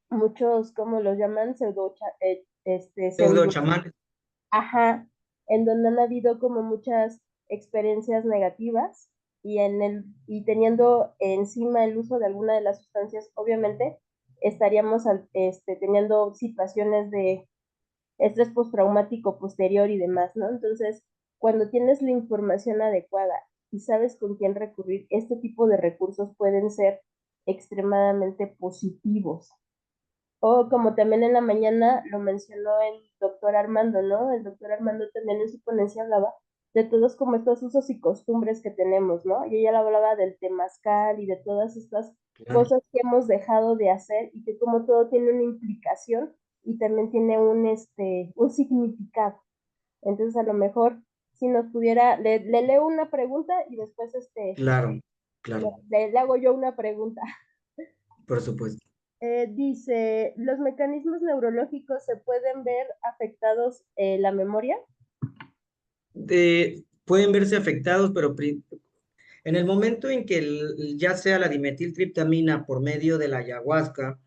A: muchos, ¿cómo los llaman?
B: Pseudo
A: Pseudo,
B: chamanes.
A: ajá, en donde han habido como muchas experiencias negativas y teniendo encima el uso de alguna de las sustancias, obviamente estaríamos teniendo situaciones de estrés postraumático posterior y demás, ¿no? Entonces, cuando tienes la información adecuada y sabes con quién recurrir, este tipo de recursos pueden ser extremadamente positivos. O como también en la mañana lo mencionó el doctor Armando, ¿no? El doctor Armando también en su ponencia hablaba de todos como estos usos y costumbres que tenemos, ¿no? Y ella hablaba del temazcal y de todas estas
B: Claro.
A: cosas que hemos dejado de hacer y que como todo tiene una implicación y también tiene un significado. Entonces a lo mejor si nos pudiera, le leo una pregunta y después
B: Claro, claro,
A: le hago yo una pregunta.
B: por supuesto.
A: Dice, ¿los mecanismos neurológicos se pueden ver afectados la memoria?
B: Pueden verse afectados, pero en el momento en que ya sea la dimetiltriptamina por medio de la ayahuasca,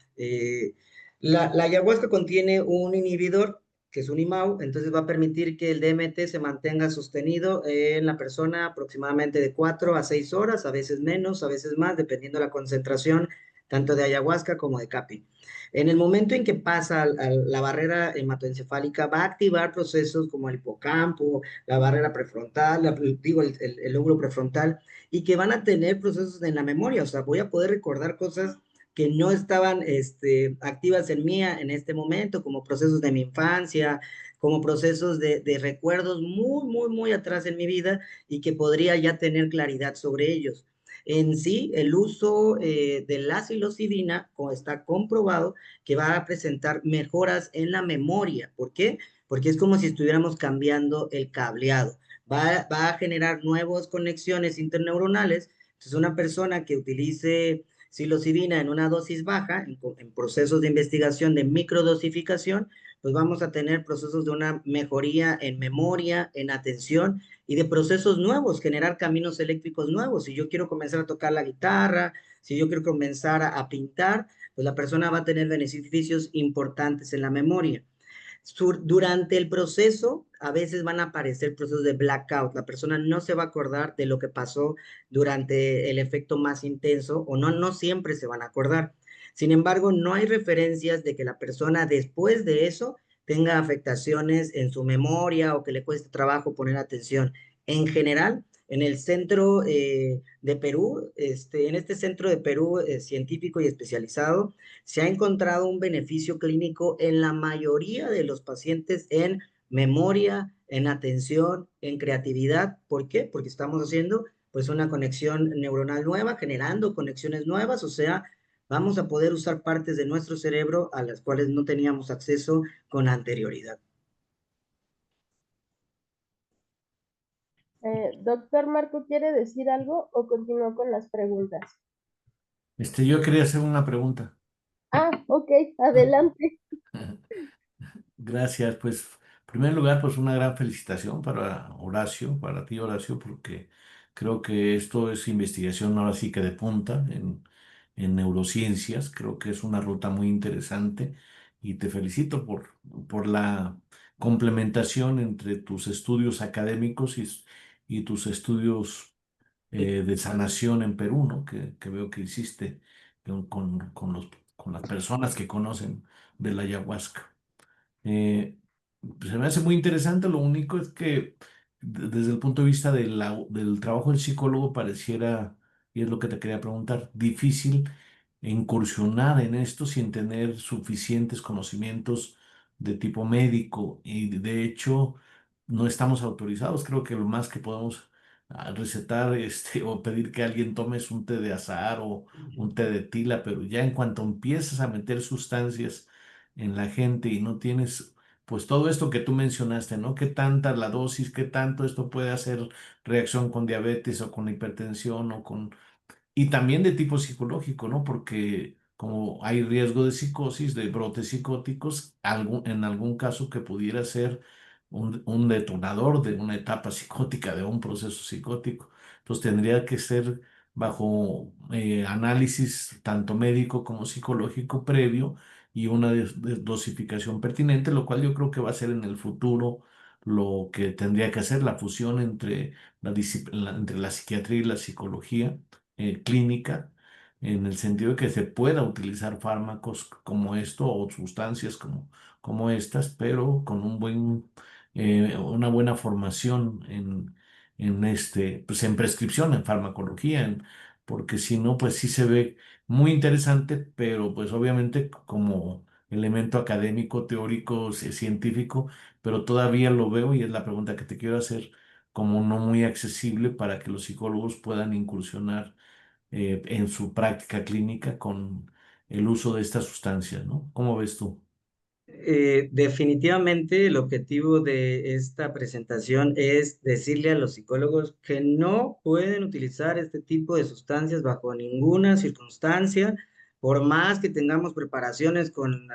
B: la ayahuasca contiene un inhibidor, que es un IMAU, entonces va a permitir que el DMT se mantenga sostenido en la persona aproximadamente de 4 a 6 horas, a veces menos, a veces más, dependiendo de la concentración tanto de ayahuasca como de capi. En el momento en que pasa a la barrera hematoencefálica, va a activar procesos como el hipocampo, la barrera prefrontal, digo, el lóbulo prefrontal, y que van a tener procesos en la memoria, o sea, voy a poder recordar cosas que no estaban activas en mí en este momento, como procesos de mi infancia, como procesos de recuerdos muy atrás en mi vida y que podría ya tener claridad sobre ellos. En sí, el uso de la psilocibina está comprobado que va a presentar mejoras en la memoria. ¿Por qué? Porque es como si estuviéramos cambiando el cableado. Va a generar nuevas conexiones interneuronales. Entonces, una persona que utilice psilocibina en una dosis baja, en procesos de investigación de microdosificación, pues vamos a tener procesos de una mejoría en memoria, en atención y de procesos nuevos, generar caminos eléctricos nuevos. Si yo quiero comenzar a tocar la guitarra, si yo quiero comenzar a pintar, pues la persona va a tener beneficios importantes en la memoria. Durante el proceso, a veces van a aparecer procesos de blackout. La persona no se va a acordar de lo que pasó durante el efecto más intenso o no siempre se van a acordar. Sin embargo, no hay referencias de que la persona después de eso tenga afectaciones en su memoria o que le cueste trabajo poner atención. En general, en el centro de Perú, en este centro de Perú científico y especializado, se ha encontrado un beneficio clínico en la mayoría de los pacientes en memoria, en atención, en creatividad. ¿Por qué? Porque estamos haciendo pues una conexión neuronal nueva, generando conexiones nuevas, o sea, vamos a poder usar partes de nuestro cerebro a las cuales no teníamos acceso con anterioridad.
A: Doctor Marco, ¿quiere decir algo o continúo con las preguntas?
C: Yo quería hacer una pregunta.
A: Ah, ok, adelante.
C: Gracias. Pues, en primer lugar, pues una gran felicitación para Horacio, para ti, Horacio, porque creo que esto es investigación ahora sí que de punta en neurociencias. Creo que es una ruta muy interesante y te felicito por la complementación entre tus estudios académicos y tus estudios de sanación en Perú, ¿no? Que veo que hiciste con las personas que conocen de la ayahuasca. Eh, Se me hace muy interesante, lo único es que desde el punto de vista del trabajo del psicólogo pareciera, y es lo que te quería preguntar, difícil incursionar en esto sin tener suficientes conocimientos de tipo médico y de hecho no estamos autorizados. Creo que lo más que podemos recetar o pedir que alguien tome es un té de azahar o un té de tila, pero ya en cuanto empiezas a meter sustancias en la gente y no tienes pues todo esto que tú mencionaste, ¿no? ¿Qué tanta la dosis, qué tanto esto puede hacer reacción con diabetes o con hipertensión o con y también de tipo psicológico, ¿no? Porque como hay riesgo de psicosis, de brotes psicóticos, en algún caso que pudiera ser un detonador de una etapa psicótica, de un proceso psicótico. Entonces tendría que ser bajo análisis tanto médico como psicológico previo y una dosificación pertinente, lo cual yo creo que va a ser en el futuro lo que tendría que hacer la fusión entre entre la psiquiatría y la psicología clínica, en el sentido de que se pueda utilizar fármacos como esto o sustancias como estas, pero con una buena formación pues en prescripción, en farmacología, porque si no, pues sí se ve muy interesante, pero pues obviamente como elemento académico, teórico, científico, pero todavía lo veo y es la pregunta que te quiero hacer como no muy accesible para que los psicólogos puedan incursionar en su práctica clínica con el uso de estas sustancias, ¿no? ¿Cómo ves tú?
B: Definitivamente el objetivo de esta presentación es decirle a los psicólogos que no pueden utilizar este tipo de sustancias bajo ninguna circunstancia, por más que tengamos preparaciones con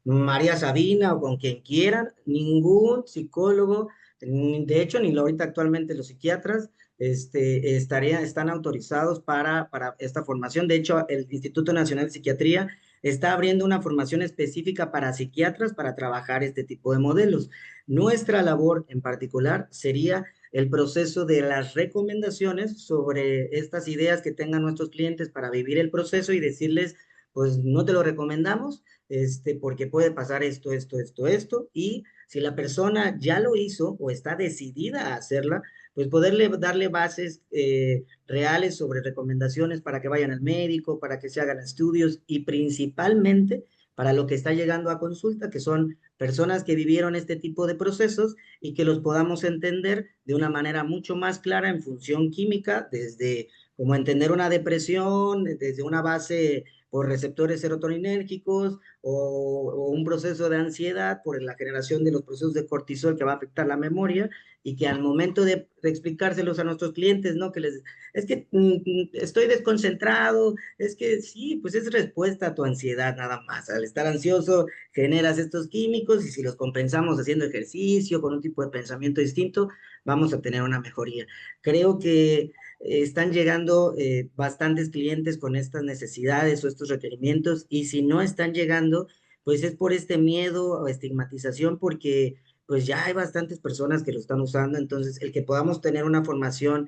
B: María Sabina o con quien quieran, ningún psicólogo, de hecho, ni ahorita actualmente los psiquiatras, están autorizados para esta formación. De hecho, el Instituto Nacional de Psiquiatría está abriendo una formación específica para psiquiatras para trabajar este tipo de modelos. Nuestra labor en particular sería el proceso de las recomendaciones sobre estas ideas que tengan nuestros clientes para vivir el proceso y decirles, pues no te lo recomendamos, porque puede pasar esto, y si la persona ya lo hizo o está decidida a hacerla, pues poderle darle bases reales sobre recomendaciones para que vayan al médico, para que se hagan estudios y principalmente para lo que está llegando a consulta, que son personas que vivieron este tipo de procesos y que los podamos entender de una manera mucho más clara en función química, desde como entender una depresión, desde una base por receptores serotoninérgicos o un proceso de ansiedad por la generación de los procesos de cortisol que va a afectar la memoria y que al momento de explicárselos a nuestros clientes, ¿no? Que es que estoy desconcentrado, es que sí, pues es respuesta a tu ansiedad nada más. Al estar ansioso generas estos químicos y si los compensamos haciendo ejercicio, con un tipo de pensamiento distinto, vamos a tener una mejoría. Creo que están llegando bastantes clientes con estas necesidades o estos requerimientos y si no están llegando, pues es por este miedo o estigmatización porque pues ya hay bastantes personas que lo están usando, entonces el que podamos tener una formación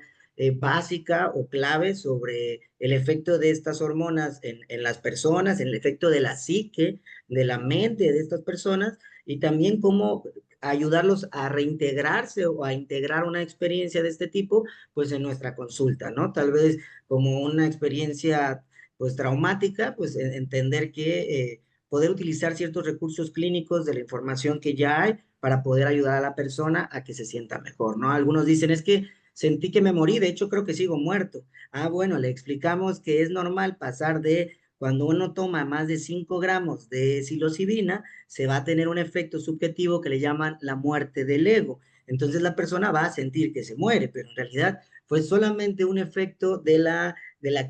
B: básica o clave sobre el efecto de estas hormonas en las personas, en el efecto de la psique, de la mente de estas personas y también cómo ayudarlos a reintegrarse o a integrar una experiencia de este tipo, pues en nuestra consulta, ¿no? Tal vez como una experiencia pues traumática, pues entender que poder utilizar ciertos recursos clínicos de la información que ya hay para poder ayudar a la persona a que se sienta mejor, ¿no? Algunos dicen, es que sentí que me morí, de hecho creo que sigo muerto. Ah, bueno, le explicamos que es normal pasar de cuando uno toma más de 5 gramos de psilocibina, se va a tener un efecto subjetivo que le llaman la muerte del ego. Entonces la persona va a sentir que se muere, pero en realidad fue solamente un efecto de la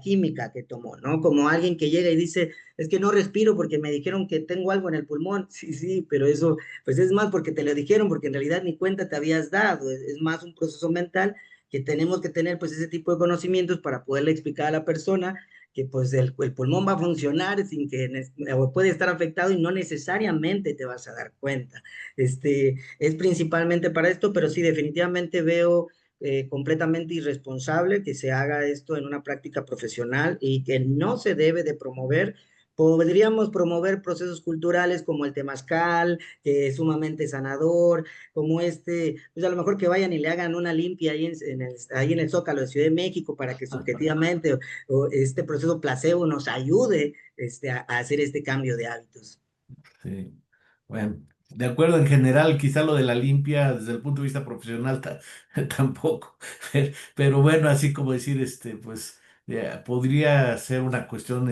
B: química que tomó, ¿no? Como alguien que llega y dice, es que no respiro porque me dijeron que tengo algo en el pulmón. Sí, sí, pero eso, pues es más porque te lo dijeron, porque en realidad ni cuenta te habías dado. Es más un proceso mental que tenemos que tener, pues, ese tipo de conocimientos para poderle explicar a la persona que, pues, el pulmón va a funcionar sin que, o puede estar afectado y no necesariamente te vas a dar cuenta. Es principalmente para esto, pero sí, definitivamente veo completamente irresponsable que se haga esto en una práctica profesional y que no se debe de promover Podríamos promover procesos culturales como el temazcal, que es sumamente sanador, como pues a lo mejor que vayan y le hagan una limpia ahí en el Zócalo de Ciudad de México para que subjetivamente o este proceso placebo nos ayude a hacer este cambio de hábitos.
C: Sí. Bueno, de acuerdo en general, quizá lo de la limpia desde el punto de vista profesional tampoco. Pero bueno, así como decir, pues podría ser una cuestión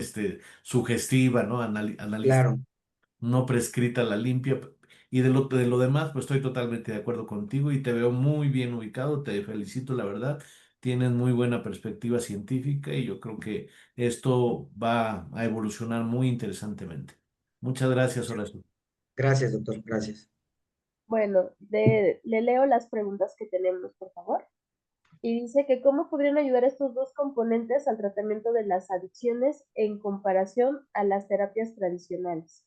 C: sugestiva, ¿no? Analista,
B: Claro.
C: no prescrita la limpia. Y de lo demás, pues estoy totalmente de acuerdo contigo y te veo muy bien ubicado, te felicito, la verdad. Tienes muy buena perspectiva científica y yo creo que esto va a evolucionar muy interesantemente. Muchas gracias, Horacio.
B: Gracias, doctor. Gracias.
A: Bueno, le leo las preguntas que tenemos, por favor. Y dice que cómo podrían ayudar estos dos componentes al tratamiento de las adicciones en comparación a las terapias tradicionales.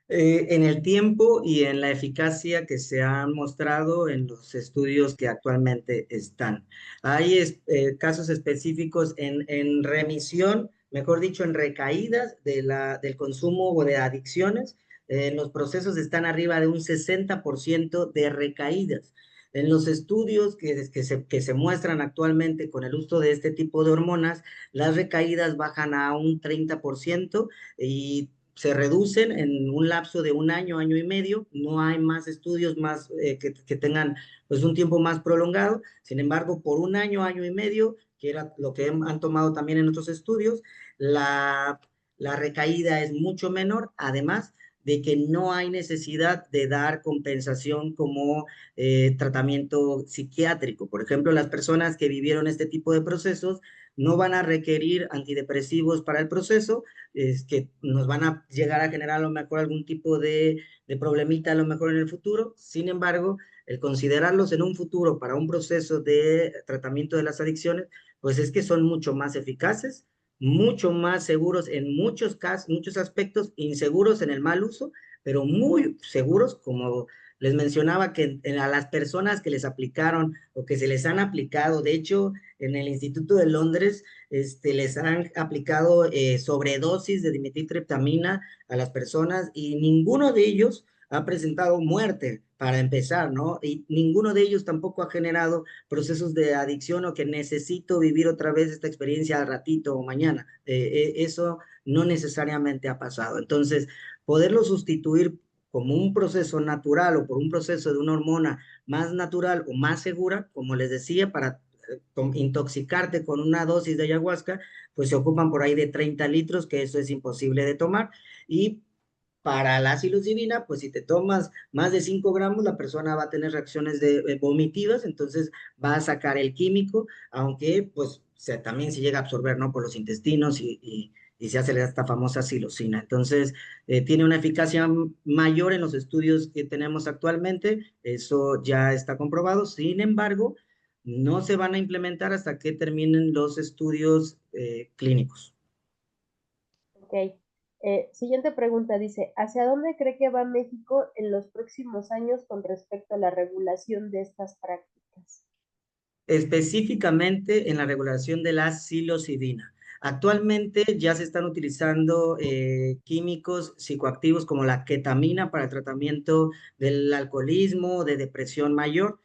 B: En el tiempo y en la eficacia que se han mostrado en los estudios que actualmente están. Hay casos específicos en remisión, mejor dicho, en recaídas del consumo o de adicciones. Los procesos están arriba de un 60% de recaídas. En los estudios que se muestran actualmente con el uso de este tipo de hormonas, las recaídas bajan a un 30% y se reducen en un lapso de un año, año y medio. No hay más estudios más que tengan pues un tiempo más prolongado. Sin embargo, por un año, año y medio, que era lo que han tomado también en otros estudios, la recaída es mucho menor, además de que no hay necesidad de dar compensación como tratamiento psiquiátrico. Por ejemplo, las personas que vivieron este tipo de procesos no van a requerir antidepresivos para el proceso, es que nos van a llegar a generar a lo mejor algún tipo de problemita a lo mejor en el futuro. Sin embargo, el considerarlos en un futuro para un proceso de tratamiento de las adicciones, pues es que son mucho más eficaces, mucho más seguros en muchos casos, muchos aspectos, inseguros en el mal uso, pero muy seguros, como les mencionaba, que a las personas que les aplicaron o que se les han aplicado, de hecho, en el Instituto de Londres, les han aplicado sobredosis de dimetiltriptamina a las personas y ninguno de ellos ha presentado muerte para empezar, ¿no? Y ninguno de ellos tampoco ha generado procesos de adicción o que necesito vivir otra vez esta experiencia al ratito o mañana. Eso no necesariamente ha pasado. Entonces, poderlo sustituir como un proceso natural o por un proceso de una hormona más natural o más segura, como les decía, para intoxicarte con una dosis de ayahuasca, pues se ocupan por ahí de 30 litros, que eso es imposible de tomar. Y para la psilocibina, pues si te tomas más de 5 gramos, la persona va a tener reacciones vomitivas, entonces va a sacar el químico, aunque pues también se llega a absorber, ¿no? Por los intestinos y se hace esta famosa psilocina. Entonces, tiene una eficacia mayor en los estudios que tenemos actualmente, eso ya está comprobado. Sin embargo, no se van a implementar hasta que terminen los estudios clínicos.
A: Ok. Siguiente pregunta dice, ¿hacia dónde cree que va México en los próximos años con respecto a la regulación de estas prácticas?
B: Específicamente en la regulación de la psilocibina. Actualmente ya se están utilizando químicos psicoactivos como la ketamina para el tratamiento del alcoholismo, de depresión mayor.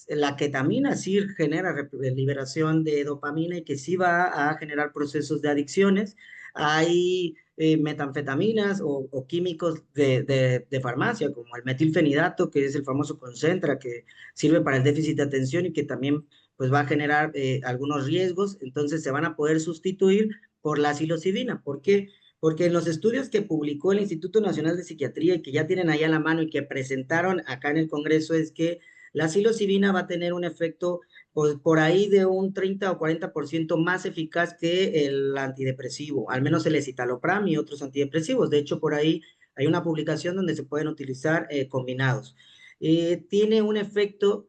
B: La ketamina sí genera liberación de dopamina y que sí va a generar procesos de adicciones. Hay metanfetaminas o químicos de farmacia como el metilfenidato, que es el famoso Concentra, que sirve para el déficit de atención y que también pues va a generar algunos riesgos, entonces se van a poder sustituir por la psilocibina. ¿Por qué? Porque en los estudios que publicó el Instituto Nacional de Psiquiatría y que ya tienen ahí a la mano y que presentaron acá en el Congreso es que la psilocibina va a tener un efecto pues, por ahí de un 30 o 40% más eficaz que el antidepresivo, al menos el escitalopram y otros antidepresivos. De hecho, por ahí hay una publicación donde se pueden utilizar combinados. Tiene un efecto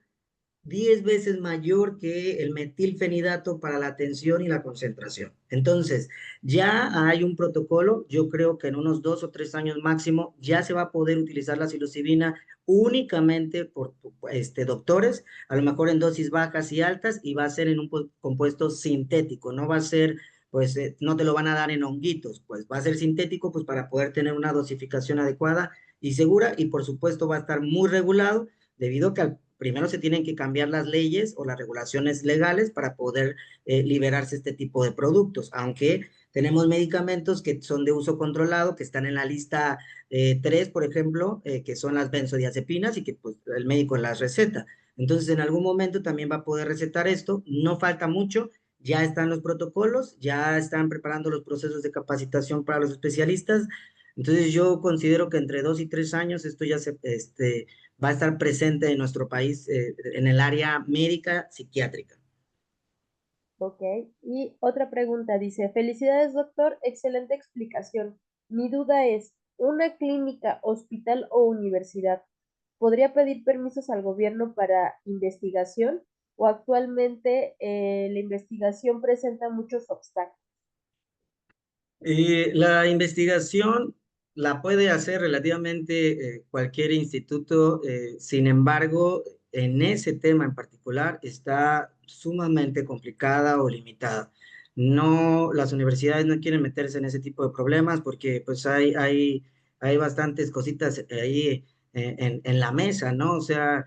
B: 10 veces mayor que el metilfenidato para la atención y la concentración. Entonces, ya hay un protocolo, yo creo que en unos 2 o 3 años máximo ya se va a poder utilizar la psilocibina únicamente por doctores, a lo mejor en dosis bajas y altas, y va a ser en un compuesto sintético, no va a ser pues no te lo van a dar en honguitos, pues va a ser sintético, pues para poder tener una dosificación adecuada y segura, y por supuesto va a estar muy regulado, debido a que primero se tienen que cambiar las leyes o las regulaciones legales para poder liberarse este tipo de productos, aunque tenemos medicamentos que son de uso controlado, que están en la lista 3, por ejemplo, que son las benzodiazepinas y que pues el médico las receta. Entonces, en algún momento también va a poder recetar esto, no falta mucho, ya están los protocolos, ya están preparando los procesos de capacitación para los especialistas. Entonces, yo considero que entre 2 y 3 años esto ya va a estar presente en nuestro país en el área médica psiquiátrica.
A: Ok. Y otra pregunta dice, felicidades, doctor, excelente explicación. Mi duda es, ¿una clínica, hospital o universidad podría pedir permisos al gobierno para investigación o actualmente la investigación presenta muchos obstáculos?
B: La investigación la puede hacer relativamente cualquier instituto, sin embargo, en ese tema en particular está sumamente complicada o limitada. No, las universidades no quieren meterse en ese tipo de problemas porque pues hay bastantes cositas ahí en la mesa, ¿no? O sea,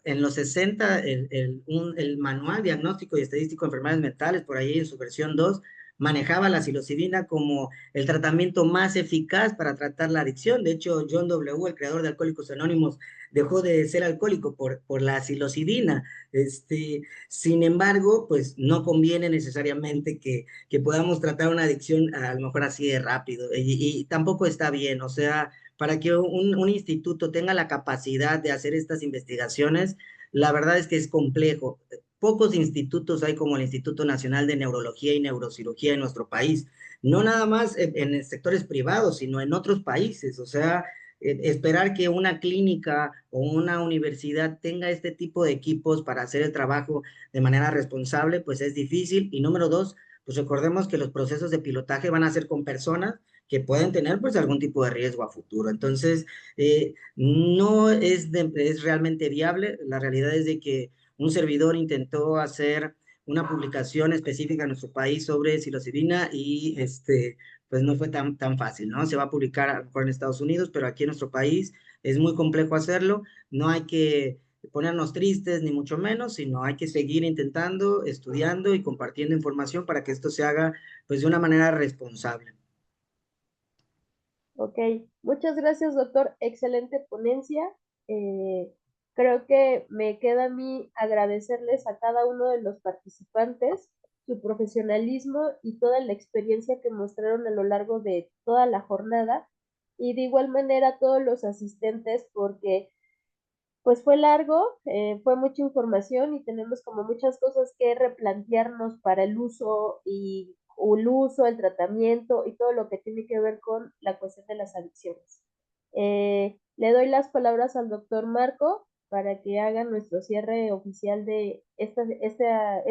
B: en los 60 el manual diagnóstico y estadístico de enfermedades mentales, por ahí en su versión 2 manejaba la psilocibina como el tratamiento más eficaz para tratar la adicción. De hecho, John W., el creador de Alcohólicos Anónimos, dejó de ser alcohólico por la psilocibina. Sin embargo, pues no conviene necesariamente que podamos tratar una adicción a lo mejor así de rápido y tampoco está bien. O sea, para que un instituto tenga la capacidad de hacer estas investigaciones, la verdad es que es complejo. Pocos institutos hay como el Instituto Nacional de Neurología y Neurocirugía en nuestro país, no nada más en sectores privados, sino en otros países. O sea, esperar que una clínica o una universidad tenga este tipo de equipos para hacer el trabajo de manera responsable, pues es difícil. Y número dos, pues recordemos que los procesos de pilotaje van a ser con personas que pueden tener pues algún tipo de riesgo a futuro. Entonces, no es realmente viable. La realidad es de que un servidor intentó hacer una publicación específica en nuestro país sobre psilocibina y pues no fue tan fácil, ¿no? Se va a publicar a lo mejor en Estados Unidos, pero aquí en nuestro país es muy complejo hacerlo. No hay que ponernos tristes ni mucho menos, sino hay que seguir intentando, estudiando y compartiendo información para que esto se haga pues de una manera responsable.
A: Ok, muchas gracias, doctor. Excelente ponencia. Eh, Creo que me queda a mí agradecerles a cada uno de los participantes su profesionalismo y toda la experiencia que mostraron a lo largo de toda la jornada y de igual manera a todos los asistentes porque pues fue largo, fue mucha información y tenemos como muchas cosas que replantearnos para el uso y el uso, el tratamiento y todo lo que tiene que ver con la cuestión de las adicciones. Le doy las palabras al doctor Marco para que haga nuestro cierre oficial de esta